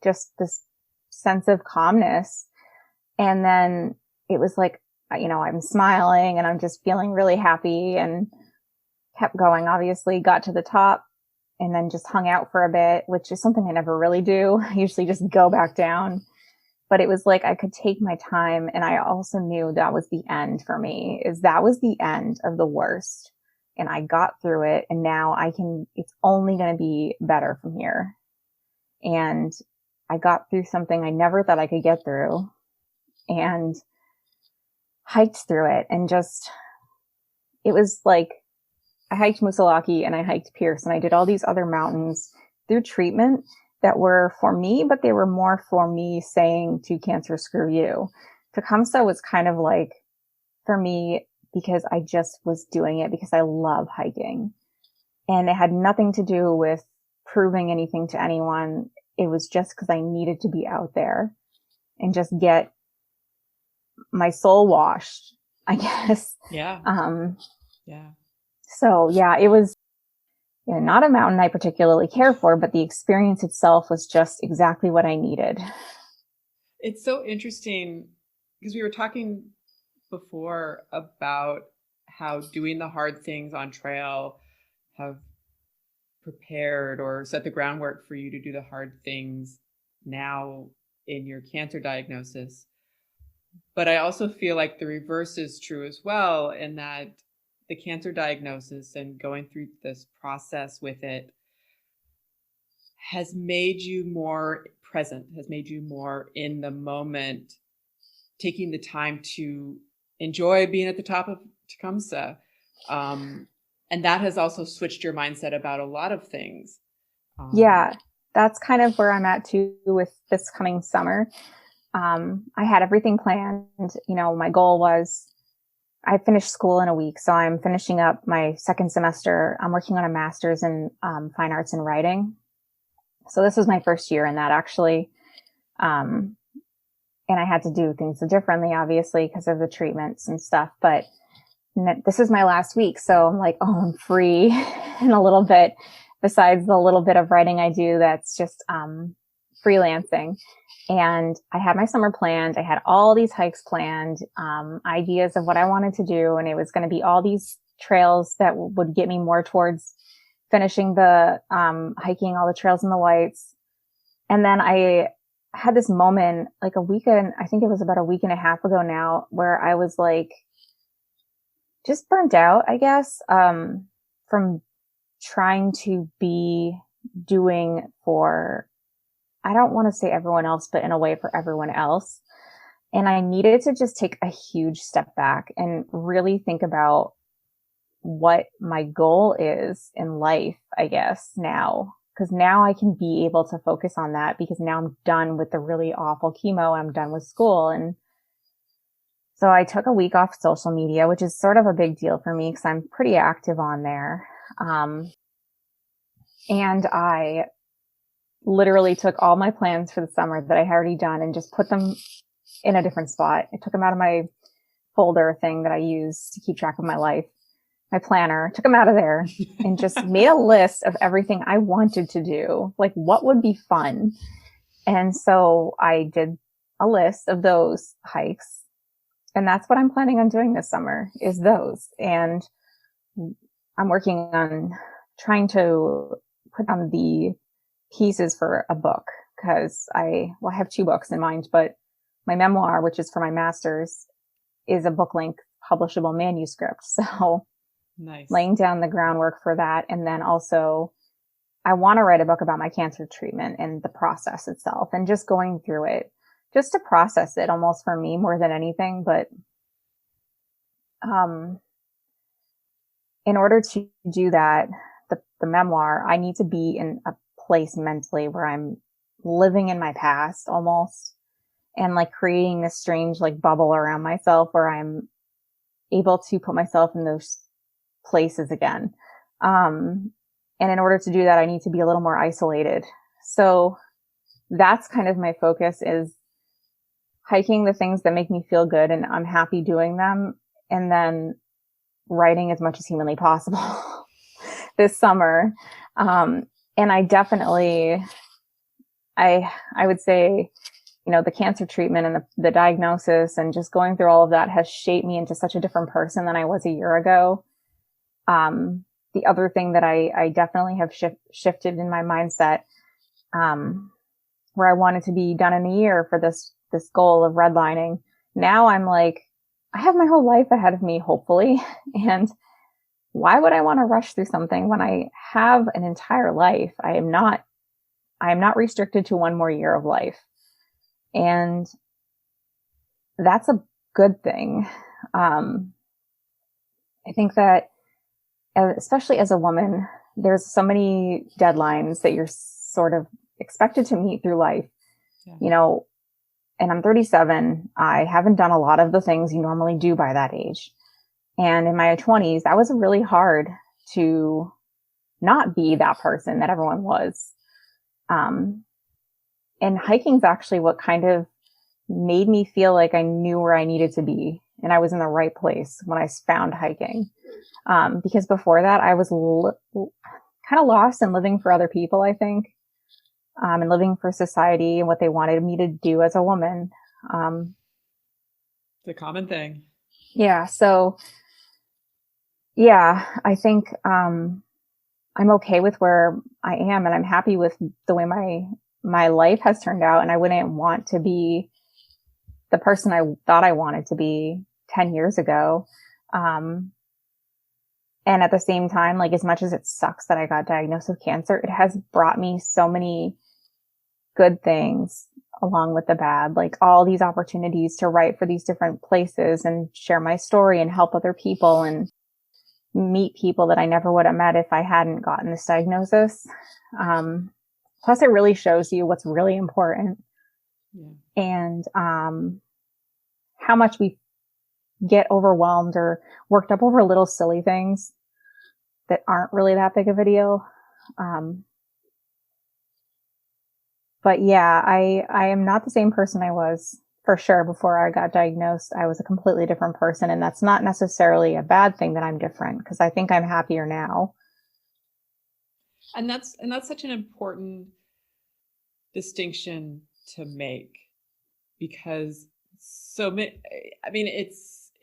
C: just this sense of calmness. And then it was like, I'm smiling and I'm just feeling really happy and kept going, obviously got to the top and then just hung out for a bit, which is something I never really do. I usually just go back down, but it was like, I could take my time. And I also knew that was the end for me, that was the end of the worst. And I got through it and now it's only going to be better from here. And I got through something I never thought I could get through and hiked through it. And it was like, I hiked Musalaki and I hiked Pierce and I did all these other mountains through treatment that were for me, but they were more for me saying to cancer, screw you. Tecumseh was kind of like for me because I just was doing it because I love hiking. And it had nothing to do with proving anything to anyone. It was just because I needed to be out there and just get my soul washed, I guess.
B: Yeah. Yeah.
C: So yeah, it was not a mountain I particularly care for, but the experience itself was just exactly what I needed.
B: It's so interesting because we were talking before about how doing the hard things on trail have prepared or set the groundwork for you to do the hard things now in your cancer diagnosis. But I also feel like the reverse is true as well, in that the cancer diagnosis and going through this process with it has made you more present, has made you more in the moment, taking the time to enjoy being at the top of Tecumseh. And that has also switched your mindset about a lot of things.
C: Yeah, that's kind of where I'm at too with this coming summer. I had everything planned. My goal was I finished school in a week. So I'm finishing up my second semester. I'm working on a master's in fine arts and writing. So this was my first year in that actually. And I had to do things differently, obviously, because of the treatments and stuff. But this is my last week. So I'm like, oh, I'm free in a little bit, besides the little bit of writing I do that's just freelancing. And I had my summer planned. I had all these hikes planned, ideas of what I wanted to do. And it was going to be all these trails that would get me more towards finishing the hiking all the trails in the Whites. And then I had this moment like I think it was about a week and a half ago now, where I was like just burnt out, I guess, from trying to be doing for, I don't want to say everyone else, but in a way for everyone else. And I needed to just take a huge step back and really think about what my goal is in life, I guess, now. Because now I can be able to focus on that, because now I'm done with the really awful chemo. I'm done with school. And so I took a week off social media, which is sort of a big deal for me because I'm pretty active on there. And I literally took all my plans for the summer that I had already done and just put them in a different spot. I took them out of my folder thing that I use to keep track of my life, my planner, took them out of there and just made a list of everything I wanted to do, like what would be fun. And so I did a list of those hikes, and that's what I'm planning on doing this summer, is those. And I'm working on trying to put on the pieces for a book because I have two books in mind, but my memoir, which is for my master's, is a book length publishable manuscript. So
B: Nice.
C: laying down the groundwork for that. And then also I want to write a book about my cancer treatment and the process itself and just going through it, just to process it almost for me more than anything. But, in order to do that, the memoir, I need to be in a place mentally where I'm living in my past almost and like creating this strange like bubble around myself where I'm able to put myself in those places again. And in order to do that, I need to be a little more isolated. So that's kind of my focus, is hiking the things that make me feel good and I'm happy doing them. And then writing as much as humanly possible this summer. And I definitely, I would say, the cancer treatment and the diagnosis and just going through all of that has shaped me into such a different person than I was a year ago. The other thing that I definitely have shifted in my mindset, where I wanted to be done in a year for this goal of redlining. Now I'm like, I have my whole life ahead of me, hopefully. And why would I want to rush through something when I have an entire life? I am not restricted to one more year of life. And that's a good thing. I think that, especially as a woman, there's so many deadlines that you're sort of expected to meet through life, and I'm 37. I haven't done a lot of the things you normally do by that age. And in my 20s, that was really hard to not be that person that everyone was. And hiking's actually what kind of made me feel like I knew where I needed to be. And I was in the right place when I found hiking. Because before that, I was kind of lost and living for other people, I think. And living for society and what they wanted me to do as a woman.
B: It's a common thing.
C: Yeah. So, yeah, I think, I'm okay with where I am and I'm happy with the way my life has turned out. And I wouldn't want to be the person I thought I wanted to be 10 years ago. And at the same time, like, as much as it sucks that I got diagnosed with cancer, it has brought me so many good things along with the bad, like all these opportunities to write for these different places and share my story and help other people and meet people that I never would have met if I hadn't gotten this diagnosis. Plus it really shows you what's really important.
B: Yeah. And,
C: how much we get overwhelmed or worked up over little silly things that aren't really that big of a deal. But yeah, I am not the same person I was for sure before I got diagnosed. I was a completely different person, and that's not necessarily a bad thing that I'm different, because I think I'm happier now.
B: And that's such an important distinction to make, because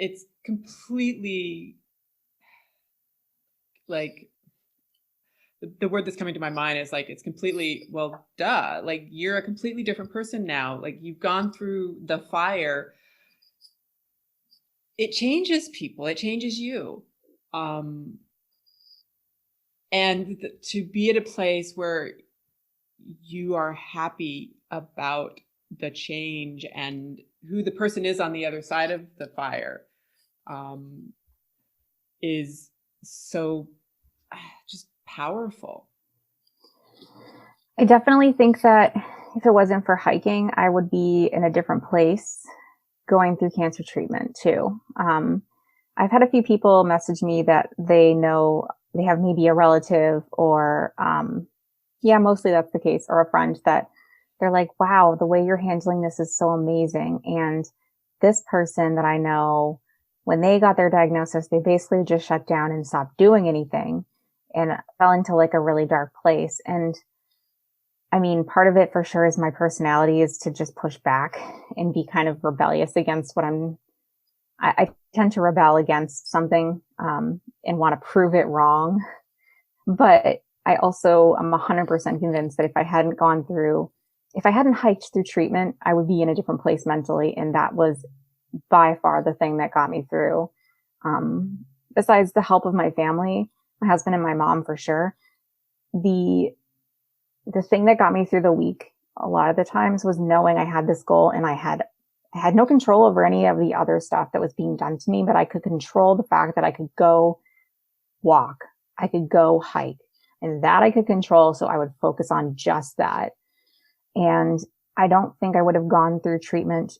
B: it's completely, like, the word that's coming to my mind is like, it's completely, well, duh, like, you're a completely different person now. Like, you've gone through the fire. It changes people. It changes you. And to be at a place where you are happy about the change and who the person is on the other side of the fire, is so just powerful.
C: I definitely think that if it wasn't for hiking, I would be in a different place going through cancer treatment too. I've had a few people message me that they know they have maybe a relative or, mostly that's the case, or a friend that they're like, wow, the way you're handling this is so amazing. And this person that I know, when they got their diagnosis, they basically just shut down and stopped doing anything and fell into like a really dark place. And I mean, part of it for sure is my personality is to just push back and be kind of rebellious against what I tend to rebel against something. and want to prove it wrong. But I also am 100% convinced that if I hadn't hiked through treatment, I would be in a different place mentally. And that was by far the thing that got me through. Besides the help of my family, my husband and my mom for sure, the thing that got me through the week a lot of the times was knowing I had this goal, and I had no control over any of the other stuff that was being done to me, but I could control the fact that I could go walk, I could go hike, and that I could control. So I would focus on just that. And I don't think I would have gone through treatment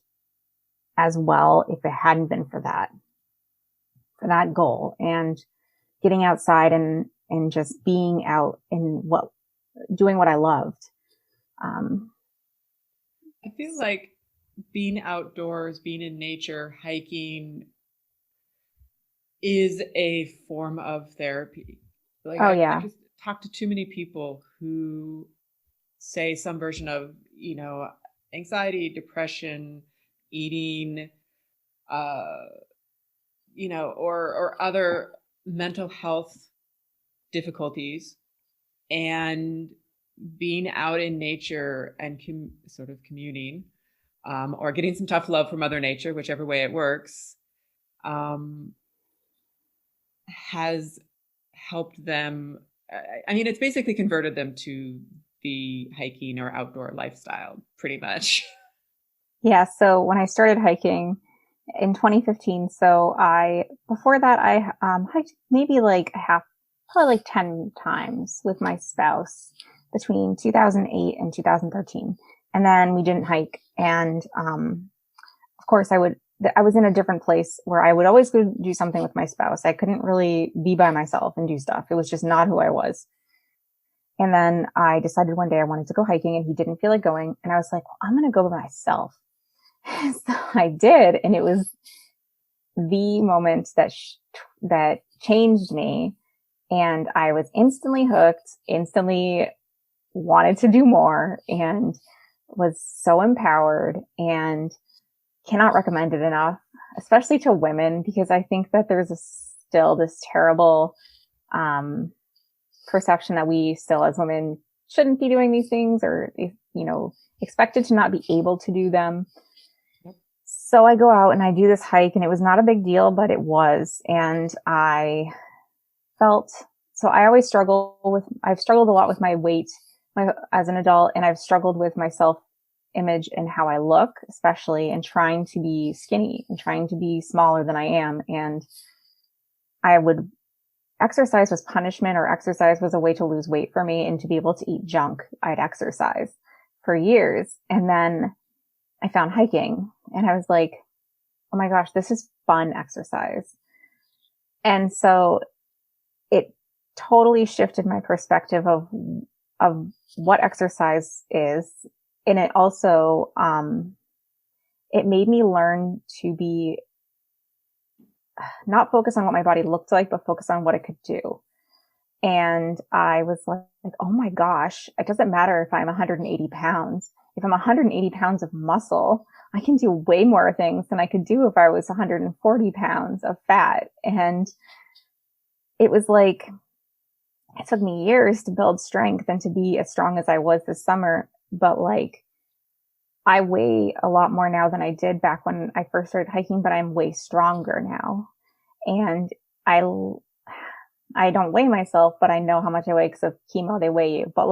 C: as well if it hadn't been for that goal, and getting outside and just being out and doing what I loved.
B: I feel like being outdoors, being in nature, hiking is a form of therapy. Like, I just talk to too many people who say some version of, anxiety, depression, eating, or other mental health difficulties, and being out in nature and sort of communing, or getting some tough love from Mother Nature, whichever way it works, has helped them. I mean, it's basically converted them to the hiking or outdoor lifestyle, pretty much.
C: Yeah. So when I started hiking in 2015, before that I hiked maybe probably 10 times with my spouse between 2008 and 2013. And then we didn't hike. And, of course I was in a different place where I would always go do something with my spouse. I couldn't really be by myself and do stuff. It was just not who I was. And then I decided one day I wanted to go hiking, and he didn't feel like going. And I was like, well, I'm going to go by myself. So I did. And it was the moment that changed me. And I was instantly hooked, instantly wanted to do more, and was so empowered, and cannot recommend it enough, especially to women, because I think that there's still this terrible perception that we still as women shouldn't be doing these things, or, expected to not be able to do them. So I go out and I do this hike, and it was not a big deal, but it was. And I always I've struggled a lot with my weight as an adult, and I've struggled with my self-image and how I look, especially, and trying to be skinny and trying to be smaller than I am. And exercise was punishment, or exercise was a way to lose weight for me and to be able to eat junk. I'd exercise for years. And then I found hiking, and I was like, oh my gosh, this is fun exercise. And so it totally shifted my perspective of what exercise is. And it also, it made me learn to be not focus on what my body looked like, but focus on what it could do. And I was like, oh my gosh, it doesn't matter if I'm 180 pounds. If I'm 180 pounds of muscle, I can do way more things than I could do if I was 140 pounds of fat. And it was like, it took me years to build strength and to be as strong as I was this summer. But I weigh a lot more now than I did back when I first started hiking, but I'm way stronger now. And I don't weigh myself, but I know how much I weigh because of chemo, they weigh you. But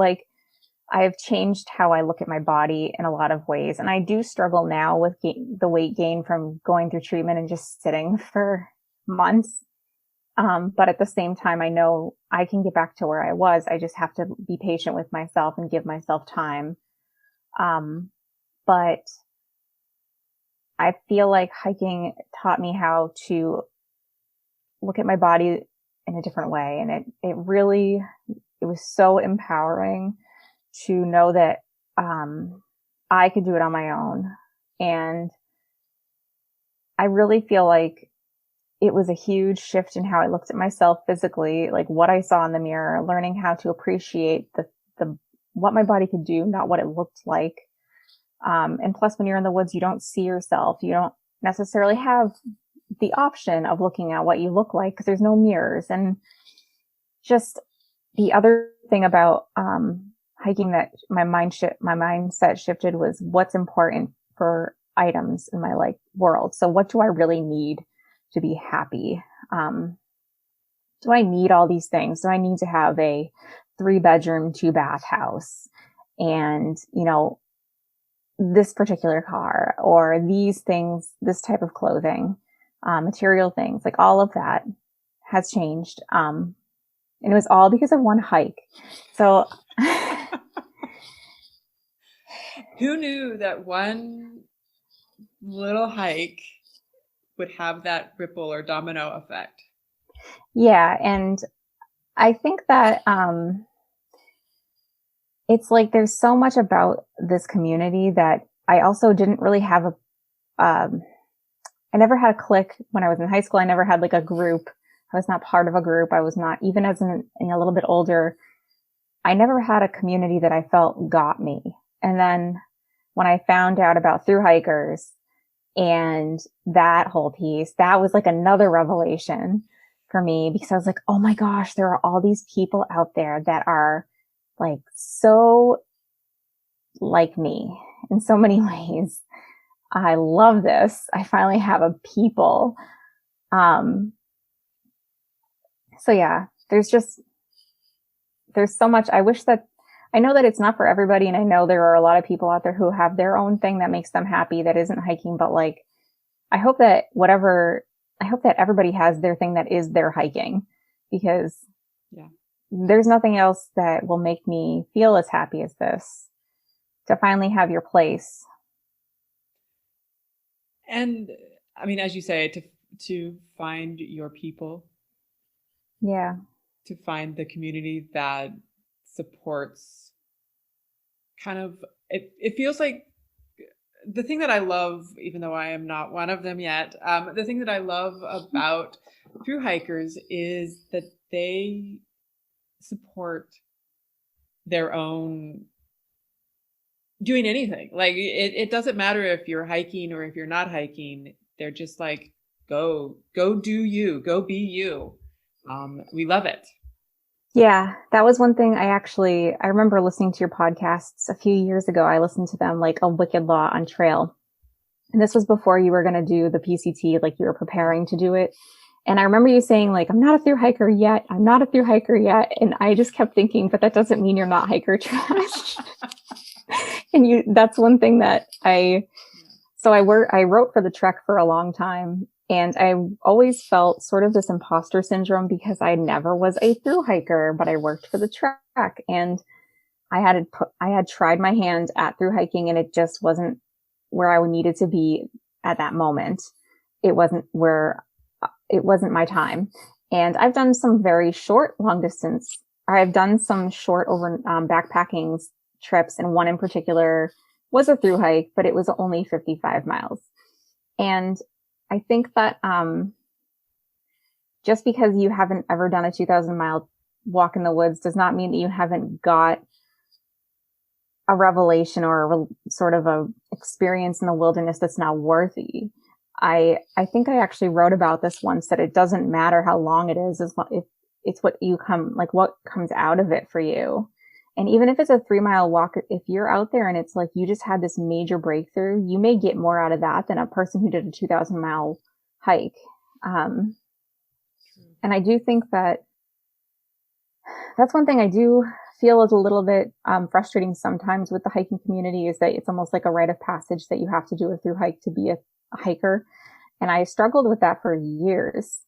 C: I've changed how I look at my body in a lot of ways. And I do struggle now with the weight gain from going through treatment and just sitting for months. But at the same time, I know I can get back to where I was. I just have to be patient with myself and give myself time. But I feel like hiking taught me how to look at my body in a different way. And it was so empowering to know that, I could do it on my own. And I really feel like it was a huge shift in how I looked at myself physically, like what I saw in the mirror, learning how to appreciate what my body could do, not what it looked like. And plus, when you're in the woods, you don't see yourself. You don't necessarily have the option of looking at what you look like because there's no mirrors. And just the other thing about hiking that my mindset shifted was what's important for items in my like world. So what do I really need to be happy? Do I need all these things? Do I need to have a 3-bedroom, 2-bath house and, you know, this particular car or these things, this type of clothing, material things, like all of that has changed. And it was all because of one hike. So
B: who knew that one little hike would have that ripple or domino effect?
C: Yeah. And I think that, it's like, there's so much about this community that I also didn't really have I never had a clique when I was in high school. I never had like a group. I was not part of a group. I was not, even as a little bit older, I never had a community that I felt got me. And then when I found out about thru hikers and that whole piece, that was like another revelation for me because I was like, oh my gosh, there are all these people out there that are like so like me in so many ways. I love this. I finally have a people. So yeah, there's so much. I know that it's not for everybody. And I know there are a lot of people out there who have their own thing that makes them happy that isn't hiking, but like, I hope that everybody has their thing that is their hiking because there's nothing else that will make me feel as happy as this, to finally have your place.
B: And I mean, as you say, to find your people.
C: Yeah.
B: To find the community that supports kind of, it feels like the thing that I love, even though I am not one of them yet, the thing that I love about thru hikers is that they support their own doing anything. Like it doesn't matter if you're hiking or if you're not hiking. They're just like, go do you, go be you. We love it.
C: Yeah, that was one thing I remember listening to your podcasts a few years ago. I listened to them like a Wicked Law on Trail. And this was before you were going to do the PCT, like you were preparing to do it. And I remember you saying like, I'm not a thru hiker yet. I'm not a thru hiker yet. And I just kept thinking, but that doesn't mean you're not hiker trash. And that's one thing that I wrote for the Trek for a long time. And I always felt sort of this imposter syndrome because I never was a thru hiker, but I worked for the Trek and I had tried my hand at thru hiking and it just wasn't where I needed to be at that moment. It wasn't my time. And I've done some very short long distance. I've done some short over backpacking trips, and one in particular was a thru hike, but it was only 55 miles. And I think that just because you haven't ever done a 2,000-mile walk in the woods does not mean that you haven't got a revelation or sort of a experience in the wilderness that's not worthy. I think I actually wrote about this once, that it doesn't matter how long it is if it's what comes out of it for you. And even if it's a 3-mile walk, if you're out there and it's like you just had this major breakthrough, you may get more out of that than a person who did a 2,000-mile hike. And I do think that that's one thing I do feel is a little bit frustrating sometimes with the hiking community, is that it's almost like a rite of passage that you have to do a thru hike to be a hiker. And I struggled with that for years,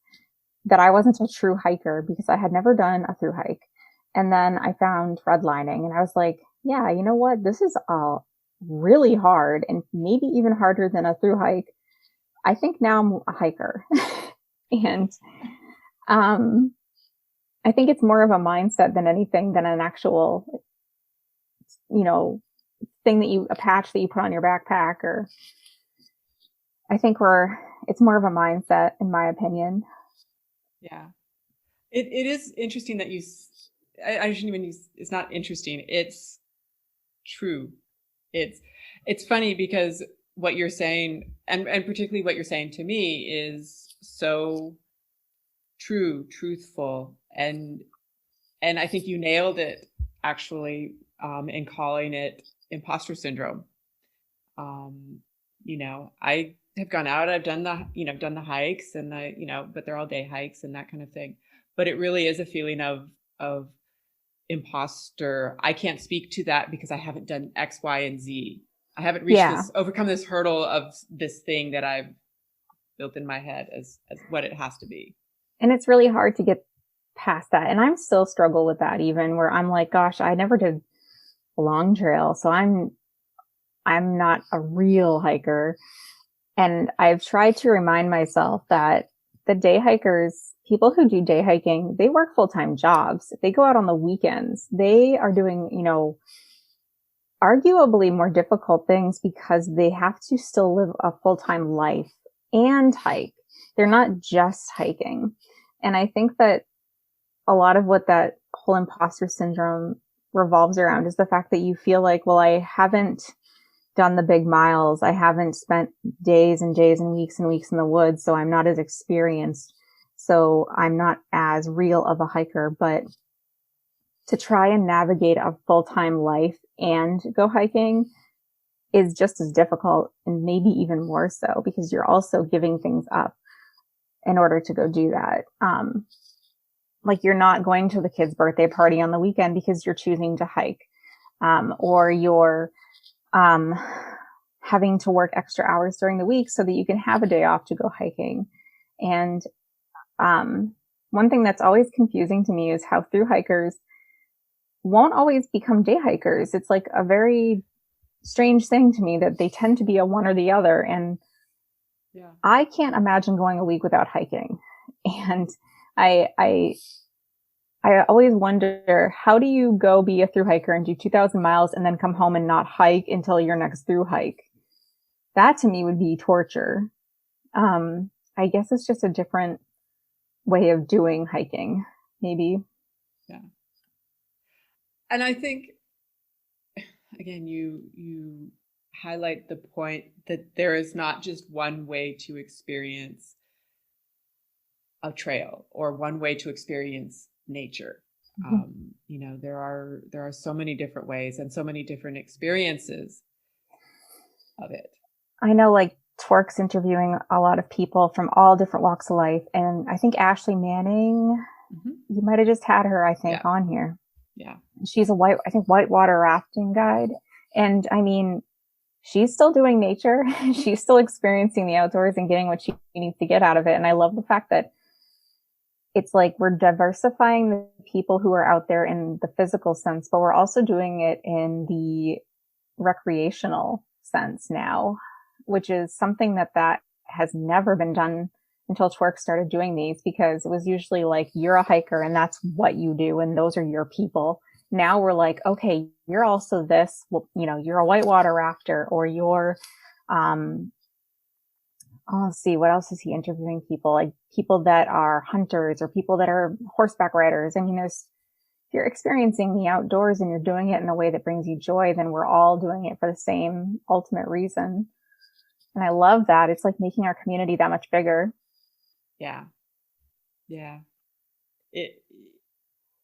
C: that I wasn't a true hiker because I had never done a thru hike. And then I found redlining and I was like, yeah, you know what? This is really hard and maybe even harder than a thru hike. I think now I'm a hiker. And I think it's more of a mindset than anything, than an actual, thing a patch that you put on your backpack, or I think it's more of a mindset, in my opinion.
B: Yeah. It is interesting that I shouldn't even use, it's not interesting. It's true. It's funny because what you're saying, and particularly what you're saying to me, is so true, truthful, and I think you nailed it actually, in calling it imposter syndrome. I have gone out, I've done done the hikes, and but they're all day hikes and that kind of thing. But it really is a feeling of imposter. I can't speak to that because I haven't done X, Y, and Z. I haven't overcome this hurdle of this thing that I've built in my head as what it has to be.
C: And it's really hard to get past that. And I'm still struggle with that, even where I'm like, gosh, I never did a long trail. So I'm not a real hiker. And I've tried to remind myself that the day hikers, people who do day hiking, they work full-time jobs. If they go out on the weekends, they are doing, arguably more difficult things because they have to still live a full-time life and hike. They're not just hiking. And I think that a lot of what that whole imposter syndrome revolves around is the fact that you feel like, well, I haven't done the big miles. I haven't spent days and days and weeks in the woods. So I'm not as experienced. So I'm not as real of a hiker. But to try and navigate a full-time life and go hiking is just as difficult, and maybe even more so, because you're also giving things up in order to go do that. Like you're not going to the kid's birthday party on the weekend because you're choosing to hike, or you're having to work extra hours during the week so that you can have a day off to go hiking. And one thing that's always confusing to me is how thru hikers won't always become day hikers. It's like a very strange thing to me that they tend to be a one or the other. And I can't imagine going a week without hiking. And I always wonder, how do you go be a thru hiker and do 2,000 miles and then come home and not hike until your next thru hike? That to me would be torture. I guess it's just a different way of doing hiking, maybe.
B: Yeah. And I think, again, you highlight the point that there is not just one way to experience a trail or one way to experience nature.
C: Mm-hmm.
B: There are so many different ways and so many different experiences of it.
C: I know, like, Twerk's interviewing a lot of people from all different walks of life, and I think Ashley Manning, you might have just had her, on here.
B: Yeah.
C: She's a whitewater rafting guide. And I mean, she's still doing nature. She's still experiencing the outdoors and getting what she needs to get out of it. And I love the fact that it's like we're diversifying the people who are out there in the physical sense, but we're also doing it in the recreational sense now, which is something that has never been done until Twerk started doing these, because it was usually like, you're a hiker and that's what you do and those are your people. Now we're like, okay, you're also this, well, you're a whitewater rafter, or you're, let's see, what else is he interviewing? People like people that are hunters or people that are horseback riders. I mean, if you're experiencing the outdoors and you're doing it in a way that brings you joy, then we're all doing it for the same ultimate reason. And I love that. It's like making our community that much bigger.
B: Yeah. Yeah.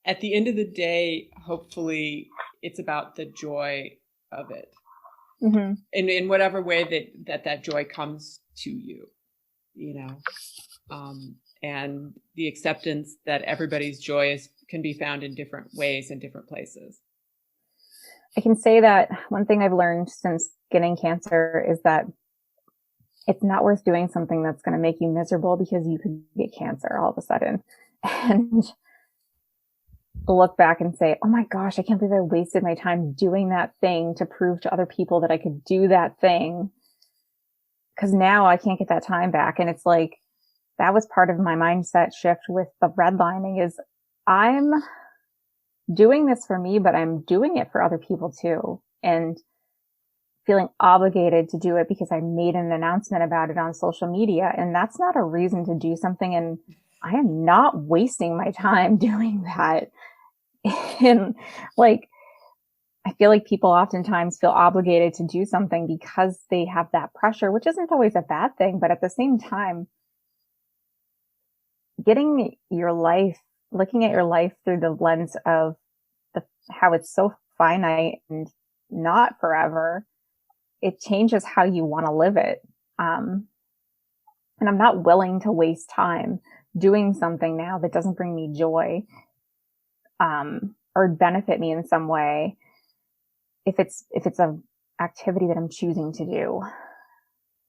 B: At the end of the day, hopefully it's about the joy of it.
C: Mm-hmm.
B: In whatever way that joy comes to you, and the acceptance that everybody's joy can be found in different ways in different places.
C: I can say that one thing I've learned since getting cancer is that it's not worth doing something that's going to make you miserable because you could get cancer all of a sudden. And look back and say, oh my gosh, I can't believe I wasted my time doing that thing to prove to other people that I could do that thing. Because now I can't get that time back. And it's like, that was part of my mindset shift with the redlining, is I'm doing this for me, but I'm doing it for other people too. And feeling obligated to do it because I made an announcement about it on social media. And that's not a reason to do something. And I am not wasting my time doing that. And like, I feel like people oftentimes feel obligated to do something because they have that pressure, which isn't always a bad thing. But at the same time, looking at your life through the lens of how it's so finite and not forever, it changes how you want to live it. And I'm not willing to waste time doing something now that doesn't bring me joy, or benefit me in some way. If it's a activity that I'm choosing to do,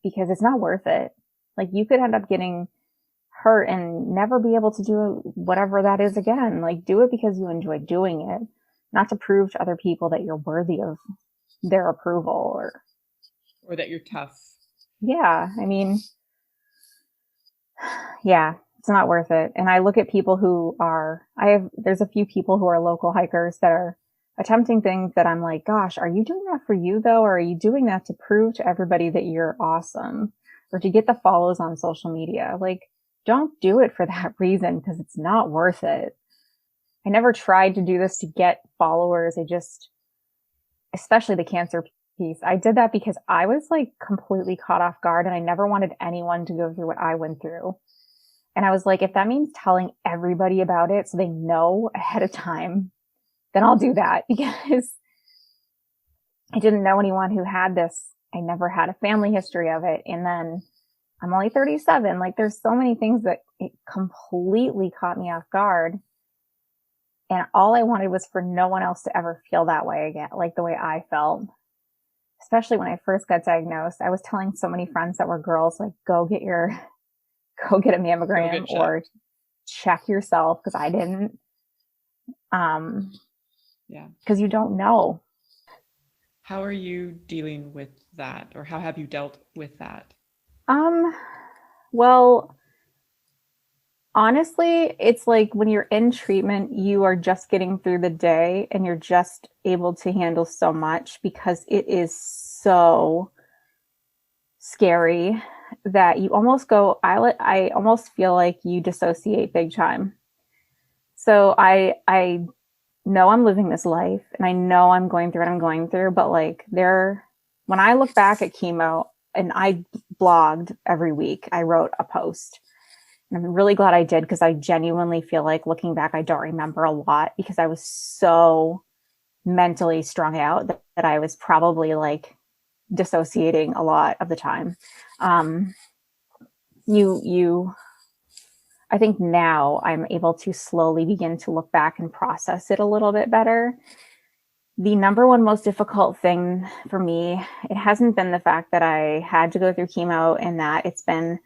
C: because it's not worth it. Like, you could end up getting hurt and never be able to do whatever that is again. Like, do it because you enjoy doing it, not to prove to other people that you're worthy of their approval
B: or that you're tough.
C: Yeah. I mean, yeah, it's not worth it. And I look at people there's a few people who are local hikers that are attempting things that I'm like, gosh, are you doing that for you though? Or are you doing that to prove to everybody that you're awesome, or to get the follows on social media? Like, don't do it for that reason, because it's not worth it. I never tried to do this to get followers. Especially the cancer piece. I did that because I was like completely caught off guard, and I never wanted anyone to go through what I went through. And I was like, if that means telling everybody about it so they know ahead of time, then I'll do that, because I didn't know anyone who had this. I never had a family history of it. And then I'm only 37. Like, there's so many things that it completely caught me off guard. And all I wanted was for no one else to ever feel that way again, like the way I felt. Especially when I first got diagnosed, I was telling so many friends that were girls, like, go get a mammogram or check yourself, because I didn't.
B: Yeah.
C: Because you don't know.
B: How are you dealing with that, or how have you dealt with that?
C: Well, honestly, it's like when you're in treatment, you are just getting through the day, and you're just able to handle so much, because it is so scary that you almost go, I almost feel like you dissociate big time. So I know I'm living this life, and I know I'm going through what I'm going through, but like, when I look back at chemo, and I blogged every week, I wrote a post, and I'm really glad I did, because I genuinely feel like, looking back, I don't remember a lot, because I was so mentally strung out that I was probably like dissociating a lot of the time. I think now I'm able to slowly begin to look back and process it a little bit better. The number one most difficult thing for me, it hasn't been the fact that I had to go through chemo, and that it's been,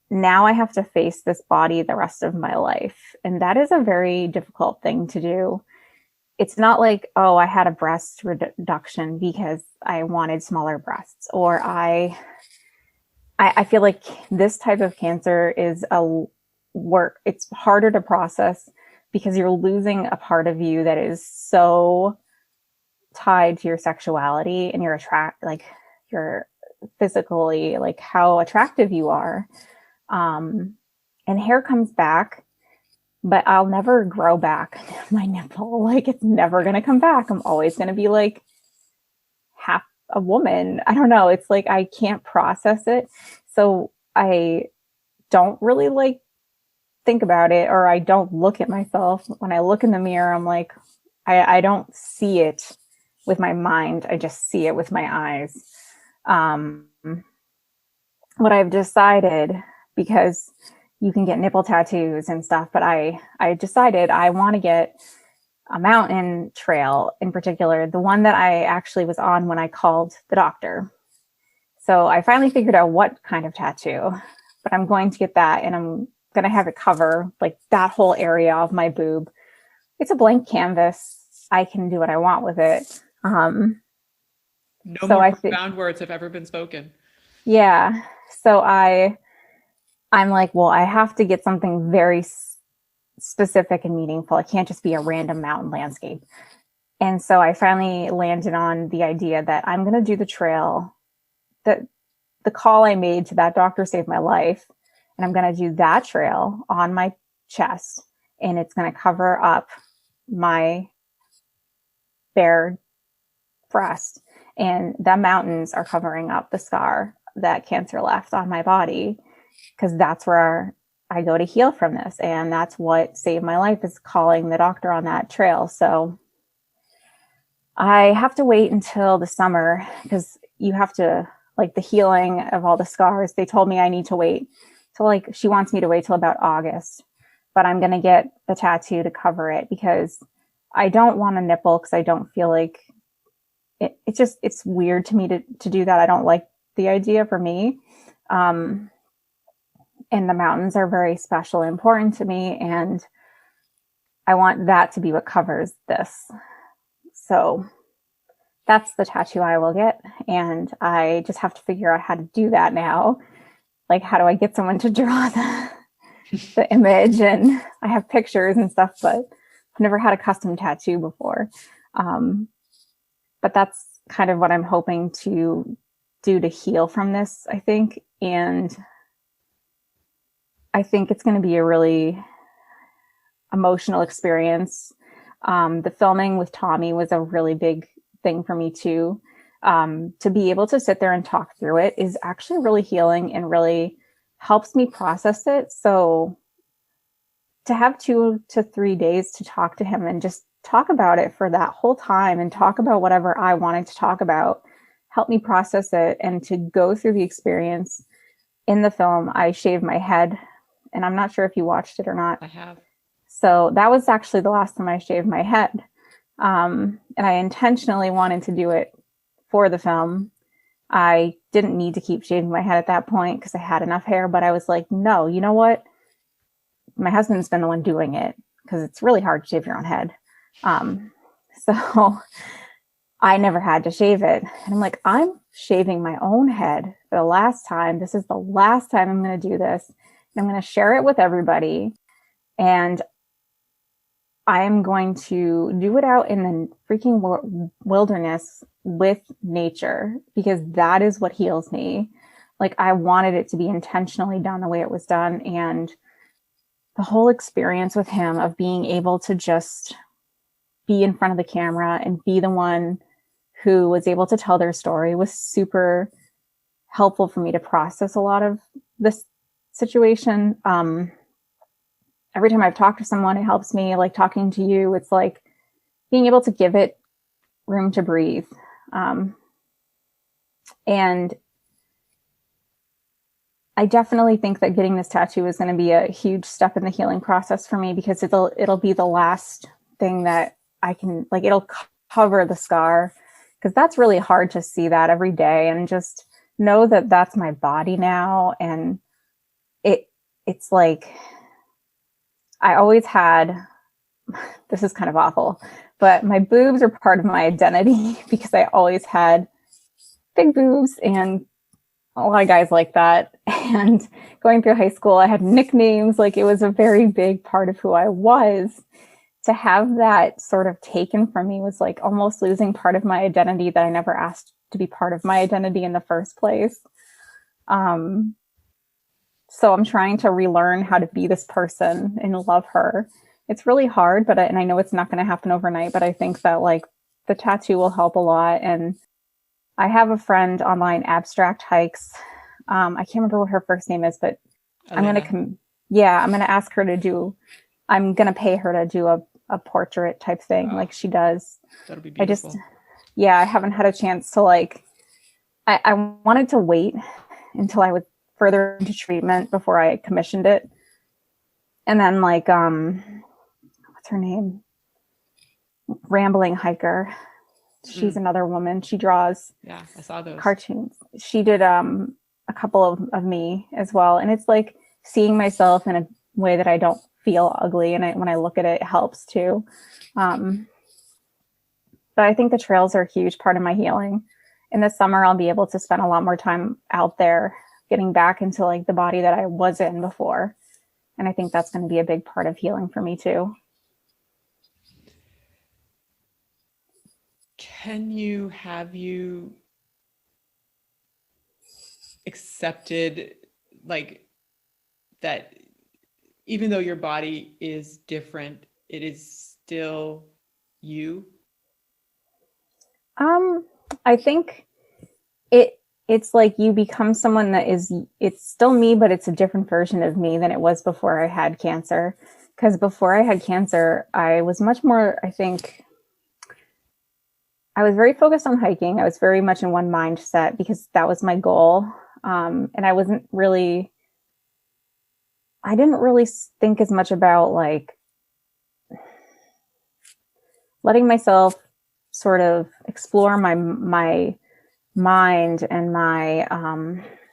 C: now I have to face this body the rest of my life. And that is a very difficult thing to do. It's not like, oh, I had a breast reduction because I wanted smaller breasts, or I feel like this type of cancer is it's harder to process, because you're losing a part of you that is so tied to your sexuality and your physically, like how attractive you are. And hair comes back, but I'll never grow back my nipple. Like, it's never going to come back. I'm always going to be like half a woman. I don't know. It's like, I can't process it. So I don't really like think about it, or I don't look at myself. When I look in the mirror, I'm like, I don't see it with my mind. I just see it with my eyes. What I've decided, because you can get nipple tattoos and stuff, but I decided I want to get a mountain trail in particular, the one that I actually was on when I called the doctor. So I finally figured out what kind of tattoo, but I'm going to get that, and I'm going to have it cover like that whole area of my boob. It's a blank canvas. I can do what I want with it.
B: No more profound words have ever been spoken.
C: Yeah. So I'm like, well, I have to get something very specific and meaningful. It can't just be a random mountain landscape. And so I finally landed on the idea that I'm going to do the trail, that the call I made to that doctor saved my life. And I'm going to do that trail on my chest, and it's going to cover up my bare breast, and the mountains are covering up the scar that cancer left on my body, because that's where I go to heal from this. And that's what saved my life, is calling the doctor on that trail. So I have to wait until the summer, because you have to, like, the healing of all the scars. They told me I need to wait till, like, she wants me to wait till about August, but I'm going to get the tattoo to cover it, because I don't want a nipple, because I don't feel like it's weird to me to do that. I don't like the idea for me. And the mountains are very special and important to me. And I want that to be what covers this. So that's the tattoo I will get. And I just have to figure out how to do that now. Like, how do I get someone to draw the image? And I have pictures and stuff, but I've never had a custom tattoo before. But that's kind of what I'm hoping to do to heal from this, I think. And I think it's going to be a really emotional experience. The filming with Tommy was a really big thing for me too. To be able to sit there and talk through it is actually really healing and really helps me process it. So to have 2 to 3 days to talk to him and just talk about it for that whole time and talk about whatever I wanted to talk about, help me process it. And to go through the experience. In the film, I shaved my head, and I'm not sure if you watched it or not.
B: I have.
C: So that was actually the last time I shaved my head. And I intentionally wanted to do it for the film. I didn't need to keep shaving my head at that point because I had enough hair, but I was like, no, you know what? My husband's been the one doing it, because it's really hard to shave your own head. So I never had to shave it. And I'm like, I'm shaving my own head for the last time. This is the last time I'm going to do this. And I'm going to share it with everybody. And I am going to do it out in the freaking wilderness with nature, because that is what heals me. Like, I wanted it to be intentionally done the way it was done. And the whole experience with him of being able to just be in front of the camera and be the one who was able to tell their story was super helpful for me to process a lot of this situation. Every time I've talked to someone, it helps me. Like talking to you, it's like being able to give it room to breathe. And I definitely think that getting this tattoo is going to be a huge step in the healing process for me, because it'll be the last thing that I can, like, it'll cover the scar, because that's really hard to see that every day and just know that that's my body now. And it's like, I always had, this is kind of awful, but my boobs are part of my identity because I always had big boobs, and a lot of guys like that. And going through high school, I had nicknames. Like, it was a very big part of who I was. To have that sort of taken from me was like almost losing part of my identity that I never asked to be part of my identity in the first place. So I'm trying to relearn how to be this person and love her. It's really hard, and I know it's not going to happen overnight, but I think that, like, the tattoo will help a lot. And I have a friend online, Abstract Hikes. I can't remember what her first name is, but I'm going to ask her to do, I'm going to pay her to do a portrait type thing, like she does.
B: That'll be beautiful.
C: I haven't had a chance to, like, I wanted to wait until I was further into treatment before I commissioned it. And then, like, what's her name? Rambling Hiker. She's another woman. She draws
B: I saw those
C: cartoons. She did a couple of me as well. And it's like seeing myself in a way that I don't feel ugly. And when I look at it, it helps too. But I think the trails are a huge part of my healing. In the summer, I'll be able to spend a lot more time out there, getting back into, like, the body that I was in before. And I think that's going to be a big part of healing for me too.
B: Have you accepted, like, that even though your body is different, it is still you?
C: I think it's like you become someone that it's still me, but it's a different version of me than it was before I had cancer. Because before I had cancer, I was much more, I think, I was very focused on hiking. I was very much in one mindset because that was my goal. And I didn't really think as much about like letting myself sort of explore my mind and my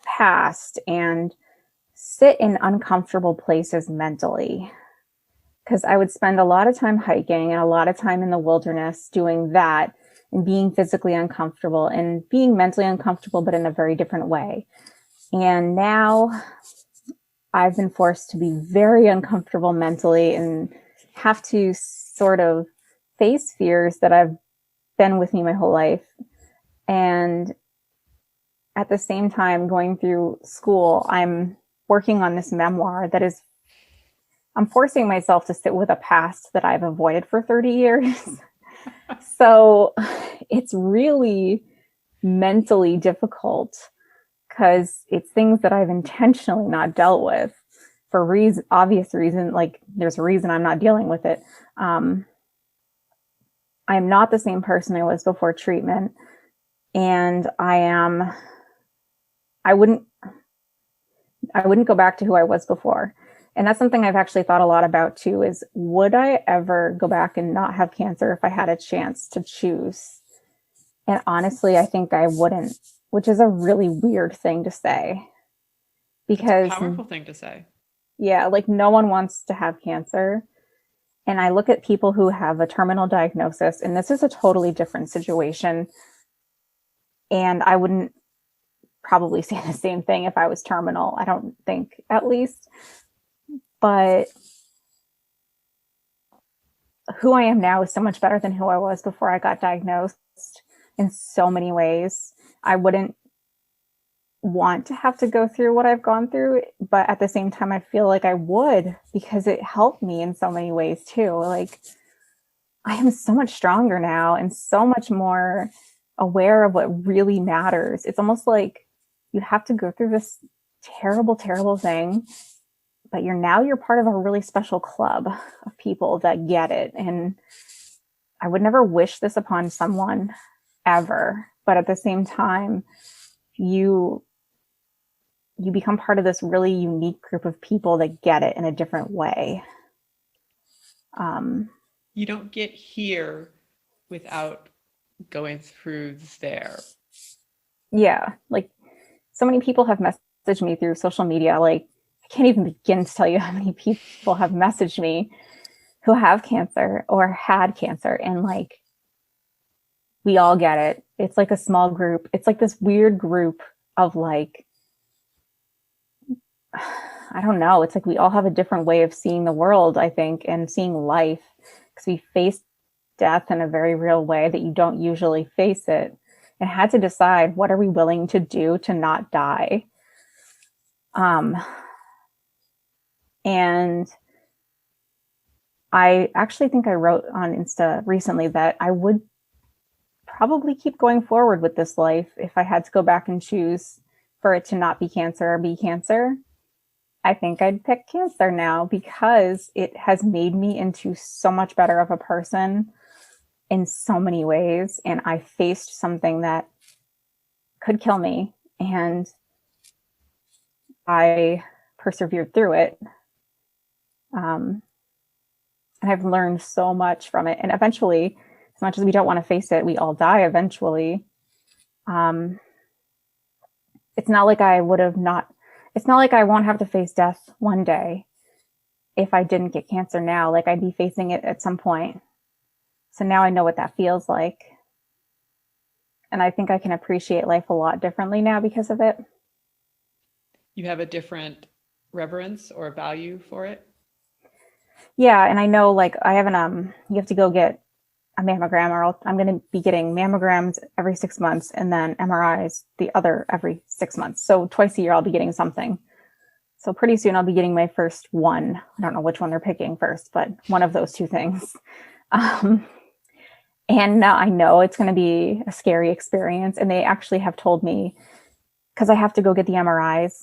C: past and sit in uncomfortable places mentally. Because I would spend a lot of time hiking and a lot of time in the wilderness doing that and being physically uncomfortable and being mentally uncomfortable, but in a very different way. And now I've been forced to be very uncomfortable mentally and have to sort of face fears that I've been with me my whole life. And at the same time, going through school, I'm working on this memoir I'm forcing myself to sit with a past that I've avoided for 30 years. So it's really mentally difficult because it's things that I've intentionally not dealt with for obvious reason. Like there's a reason I'm not dealing with it. I'm not the same person I was before treatment. And I wouldn't go back to who I was before. And that's something I've actually thought a lot about too, is would I ever go back and not have cancer if I had a chance to choose? And honestly, I think I wouldn't, which is a really weird thing to say. Because
B: it's a powerful thing to say.
C: Yeah, like no one wants to have cancer. And I look at people who have a terminal diagnosis, and this is a totally different situation. And I wouldn't probably say the same thing if I was terminal. I don't think, at least. But who I am now is so much better than who I was before I got diagnosed in so many ways. I wouldn't want to have to go through what I've gone through, but at the same time, I feel like I would, because it helped me in so many ways too. Like I am so much stronger now and so much more aware of what really matters. It's almost like you have to go through this terrible, terrible thing, but you're part of a really special club of people that get it. And I would never wish this upon someone ever. But at the same time, you become part of this really unique group of people that get it in a different way.
B: You don't get here without going through there.
C: Yeah. Like so many people have messaged me through social media. Like I can't even begin to tell you how many people have messaged me who have cancer or had cancer. And like, we all get it. It's like a small group. It's like this weird group of like, I don't know. It's like we all have a different way of seeing the world, I think, and seeing life, because we face death in a very real way that you don't usually face it, and had to decide, what are we willing to do to not die? And I actually think I wrote on Insta recently that I would probably keep going forward with this life if I had to go back and choose for it to not be cancer or be cancer. I think I'd pick cancer now because it has made me into so much better of a person in so many ways. And I faced something that could kill me, and I persevered through it. And I've learned so much from it. And eventually, as much as we don't want to face it, we all die eventually. It's not like I won't have to face death one day if I didn't get cancer now. Like I'd be facing it at some point. So now I know what that feels like. And I think I can appreciate life a lot differently now because of it.
B: You have a different reverence or value for it?
C: Yeah. And I know like I haven't, you have to go get a mammogram, or I'm going to be getting mammograms every 6 months and then MRIs the other every 6 months. So twice a year I'll be getting something. So pretty soon I'll be getting my first one. I don't know which one they're picking first, but one of those two things. And now I know it's going to be a scary experience. And they actually have told me, because I have to go get the MRIs.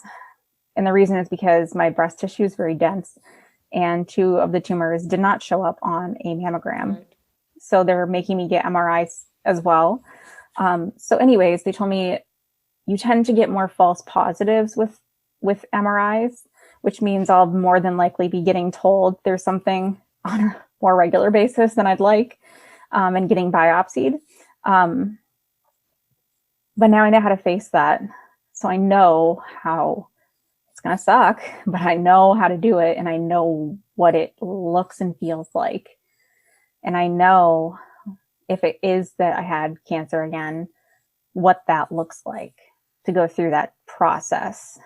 C: And the reason is because my breast tissue is very dense and 2 of the tumors did not show up on a mammogram.
B: Right.
C: So they're making me get MRIs as well. So anyways, they told me you tend to get more false positives with MRIs, which means I'll more than likely be getting told there's something on a more regular basis than I'd like, and getting biopsied. But now I know how to face that. So I know how it's going to suck, but I know how to do it. And I know what it looks and feels like. And I know if it is that I had cancer again, what that looks like to go through that process.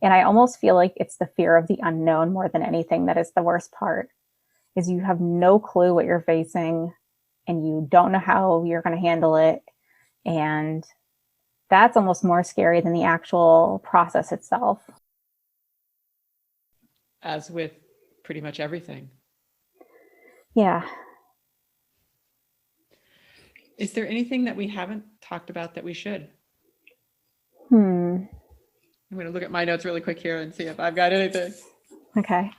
C: And I almost feel like it's the fear of the unknown more than anything that is the worst part, is you have no clue what you're facing and you don't know how you're going to handle it. And that's almost more scary than the actual process itself.
B: As with pretty much everything.
C: Yeah.
B: Is there anything that we haven't talked about that we should?
C: I'm
B: going to look at my notes really quick here and see if I've got anything.
C: Okay.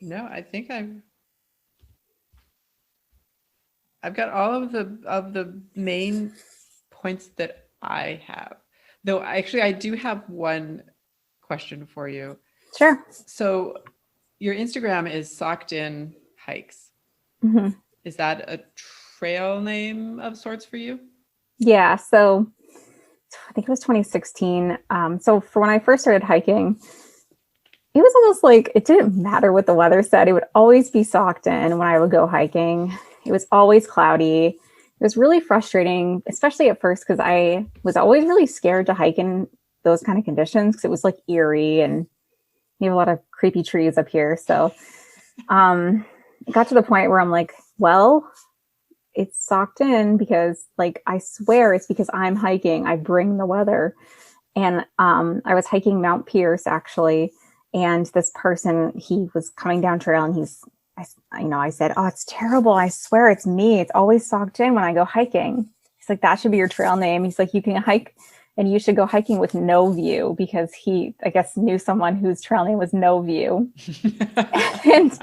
B: No, I think I've got all of the main points that I have. Though actually I do have one question for you.
C: Sure.
B: So your Instagram is Socked In Hikes.
C: Mm-hmm.
B: Is that a trail name of sorts for you?
C: Yeah. So I think it was 2016. So for when I first started hiking, it was almost like it didn't matter what the weather said. It would always be socked in when I would go hiking. It was always cloudy. It was really frustrating, especially at first, because I was always really scared to hike in those kind of conditions because it was like eerie and you have a lot of creepy trees up here. So it got to the point where I'm like, well, it's socked in because like, I swear it's because I'm hiking. I bring the weather. And I was hiking Mount Pierce actually. And this person, he was coming down trail and I said, oh, it's terrible. I swear it's me. It's always socked in when I go hiking. He's like, that should be your trail name. He's like, you can hike and you should go hiking with no view, because he, I guess, knew someone whose trail name was No View. And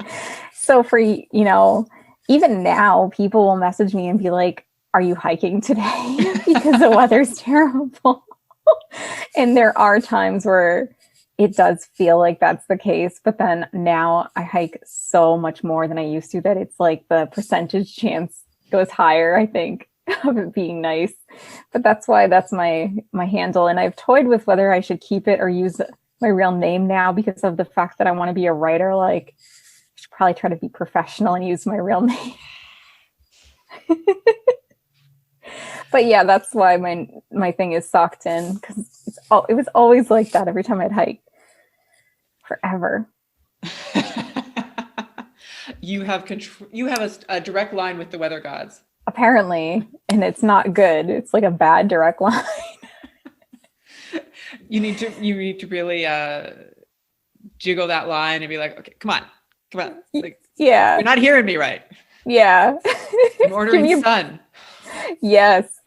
C: so for, even now people will message me and be like, are you hiking today? Because the weather's terrible. And there are times where it does feel like that's the case. But then now I hike so much more than I used to that it's like the percentage chance goes higher, I think, of it being nice. But that's why that's my handle. And I've toyed with whether I should keep it or use my real name now because of the fact that I want to be a writer. Like, I should probably try to be professional and use my real name. But yeah, that's why my thing is Socked In, because it was always like that every time I'd hike. Forever.
B: You have a direct line with the weather gods.
C: Apparently, and it's not good. It's like a bad direct line.
B: You need to really jiggle that line and be like, okay, come on. Like,
C: yeah,
B: you're not hearing me right.
C: Yeah.
B: I'm ordering sun.
C: Yes.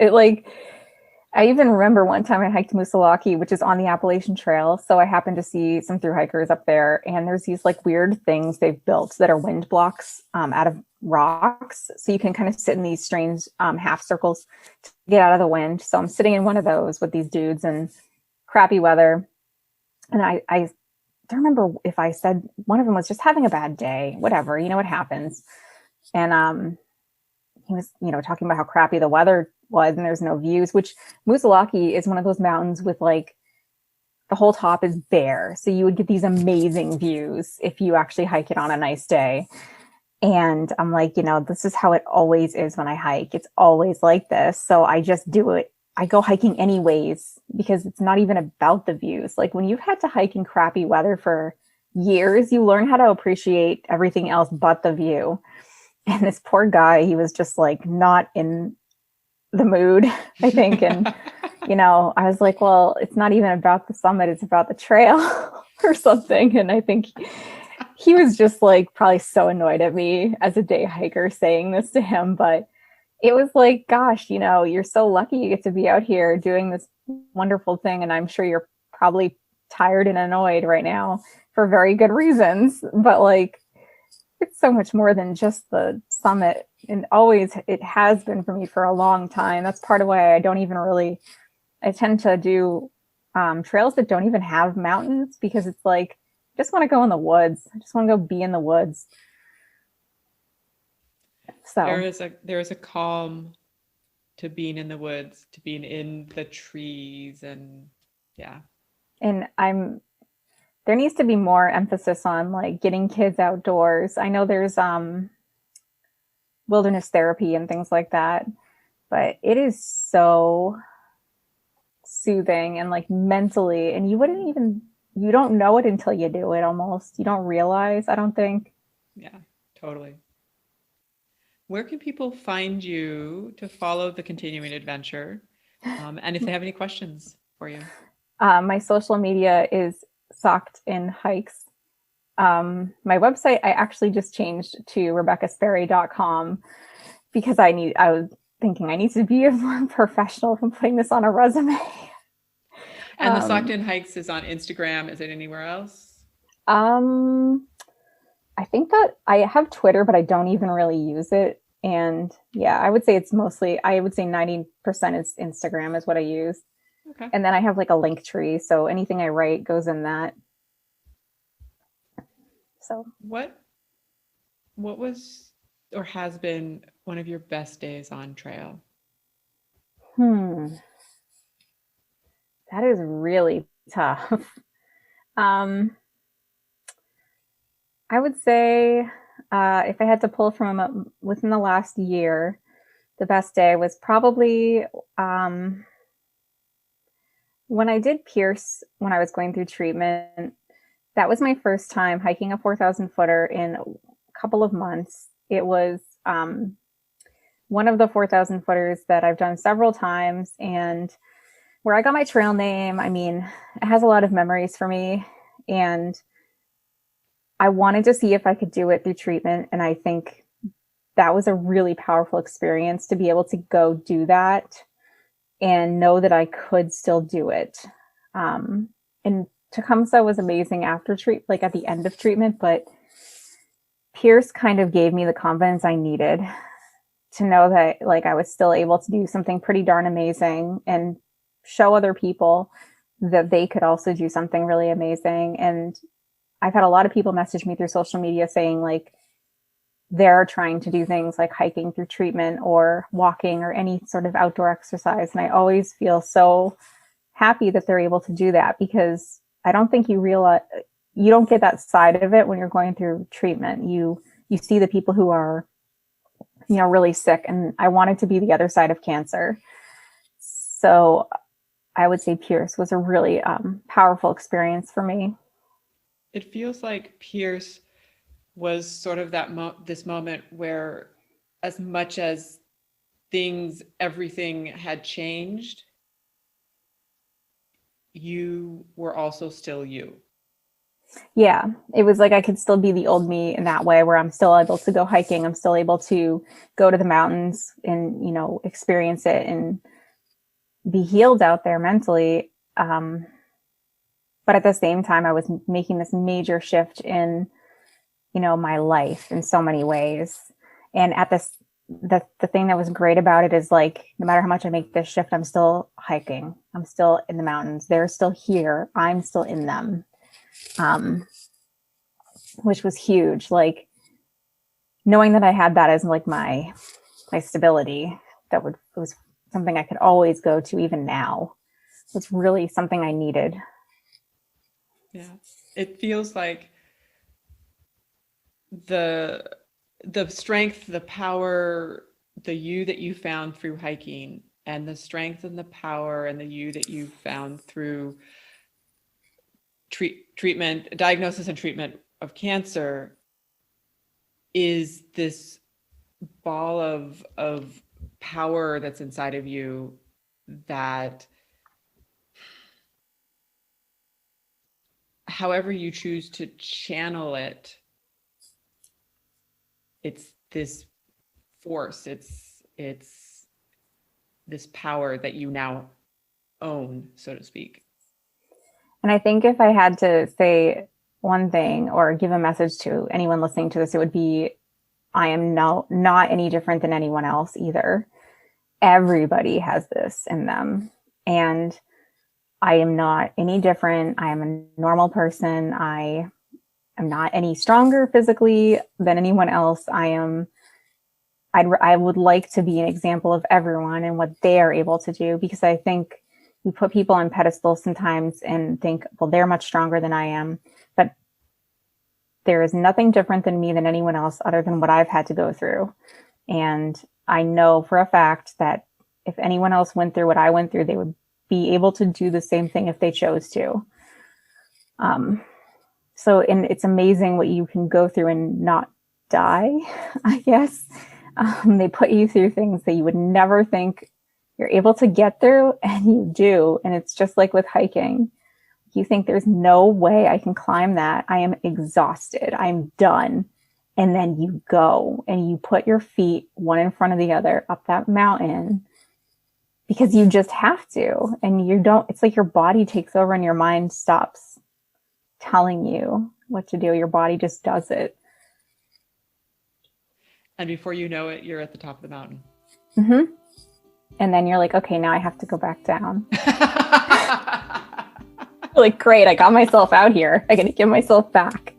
C: I even remember one time I hiked Moosilauke, which is on the Appalachian Trail. So I happened to see some thru hikers up there, and there's these like weird things they've built that are wind blocks out of rocks. So you can kind of sit in these strange half circles to get out of the wind. So I'm sitting in one of those with these dudes and crappy weather. And I don't remember if I said one of them was just having a bad day, whatever, what happens. And he was, talking about how crappy the weather was and there's no views, which Moosilauke is one of those mountains with like the whole top is bare. So you would get these amazing views if you actually hike it on a nice day. And I'm like, this is how it always is when I hike. It's always like this. So I just do it. I go hiking anyways, because it's not even about the views. Like when you've had to hike in crappy weather for years, you learn how to appreciate everything else but the view. And this poor guy, he was just like not in the mood, I think. And you know, I was like, well, it's not even about the summit, it's about the trail or something. And I think he was just like probably so annoyed at me as a day hiker saying this to him. But it was like, gosh, you know, you're so lucky you get to be out here doing this wonderful thing. And I'm sure you're probably tired and annoyed right now for very good reasons. But like, it's so much more than just the summit. And always, it has been for me for a long time. That's part of why I don't even really, I tend to do trails that don't even have mountains, because it's like, I just want to go in the woods. I just want to go be in the woods. So
B: there is a calm to being in the woods, to being in the trees, and yeah.
C: And there needs to be more emphasis on like getting kids outdoors. I know there's wilderness therapy and things like that, but it is so soothing and like mentally, and you don't know it until you do it. Almost, you don't realize, I don't think.
B: Yeah, totally. Where can people find you to follow the continuing adventure? And if they have any questions for you?
C: My social media is Socked in Hikes. My website, I actually just changed to RebeccaSperry.com because I was thinking I need to be more professional from putting this on a resume.
B: And the Socked in Hikes is on Instagram. Is it anywhere else?
C: I think that I have Twitter, but I don't even really use it. And yeah, I would say 90% is Instagram is what I use.
B: Okay.
C: And then I have like a link tree. So anything I write goes in that. So
B: what was or has been one of your best days on trail?
C: That is really tough. I would say if I had to pull from within the last year, the best day was probably when I did Pierce when I was going through treatment. That was my first time hiking a 4,000 footer in a couple of months. It was one of the 4,000 footers that I've done several times, and where I got my trail name. I mean, it has a lot of memories for me, and I wanted to see if I could do it through treatment. And I think that was a really powerful experience to be able to go do that and know that I could still do it. And Tecumseh was amazing after like at the end of treatment, but Pierce kind of gave me the confidence I needed to know that like I was still able to do something pretty darn amazing and show other people that they could also do something really amazing. And I've had a lot of people message me through social media saying like they're trying to do things like hiking through treatment or walking or any sort of outdoor exercise. And I always feel so happy that they're able to do that, because I don't think you realize, you don't get that side of it when you're going through treatment. You see the people who are, you know, really sick, and I wanted to be the other side of cancer. So I would say Pierce was a really powerful experience for me.
B: It feels like Pierce was sort of that this moment where, as much as everything had changed, you were also still you.
C: Yeah, it was like I could still be the old me in that way, where I'm still able to go hiking. I'm still able to go to the mountains and, you know, experience it and be healed out there mentally. But at the same time, I was making this major shift in, you know, my life in so many ways. And the thing that was great about it is like, no matter how much I make this shift, I'm still hiking. I'm still in the mountains. They're still here. I'm still in them. Which was huge. Like knowing that I had that as like my stability, it was something I could always go to even now. It's really something I needed.
B: Yeah. It feels like the strength, the power, the you that you found through hiking, and the strength and the power and the you that you found through treatment, diagnosis and treatment of cancer, is this ball of power that's inside of you that however you choose to channel it, it's this force, it's this power that you now own, so to speak.
C: And I think if I had to say one thing or give a message to anyone listening to this, it would be, I am not any different than anyone else either. Everybody has this in them. And I am not any different. I am a normal person. I am not any stronger physically than anyone else. I would like to be an example of everyone and what they are able to do, because I think we put people on pedestals sometimes and think, well, they're much stronger than I am. But there is nothing different than me than anyone else other than what I've had to go through. And I know for a fact that if anyone else went through what I went through, they would be able to do the same thing if they chose to. And it's amazing what you can go through and not die, I guess. They put you through things that you would never think you're able to get through, and you do. And it's just like with hiking. You think there's no way I can climb that. I am exhausted. I'm done. And then you go and you put your feet one in front of the other up that mountain because you just have to. And it's like your body takes over and your mind stops telling you what to do. Your body just does it.
B: And before you know it, you're at the top of the mountain.
C: Mm-hmm. And then you're like, okay, now I have to go back down. Like, great, I got myself out here. I got to give myself back.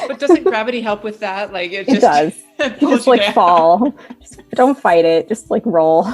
B: But doesn't gravity help with that? Like it
C: does. You just like fall. Just don't fight it. Just like roll.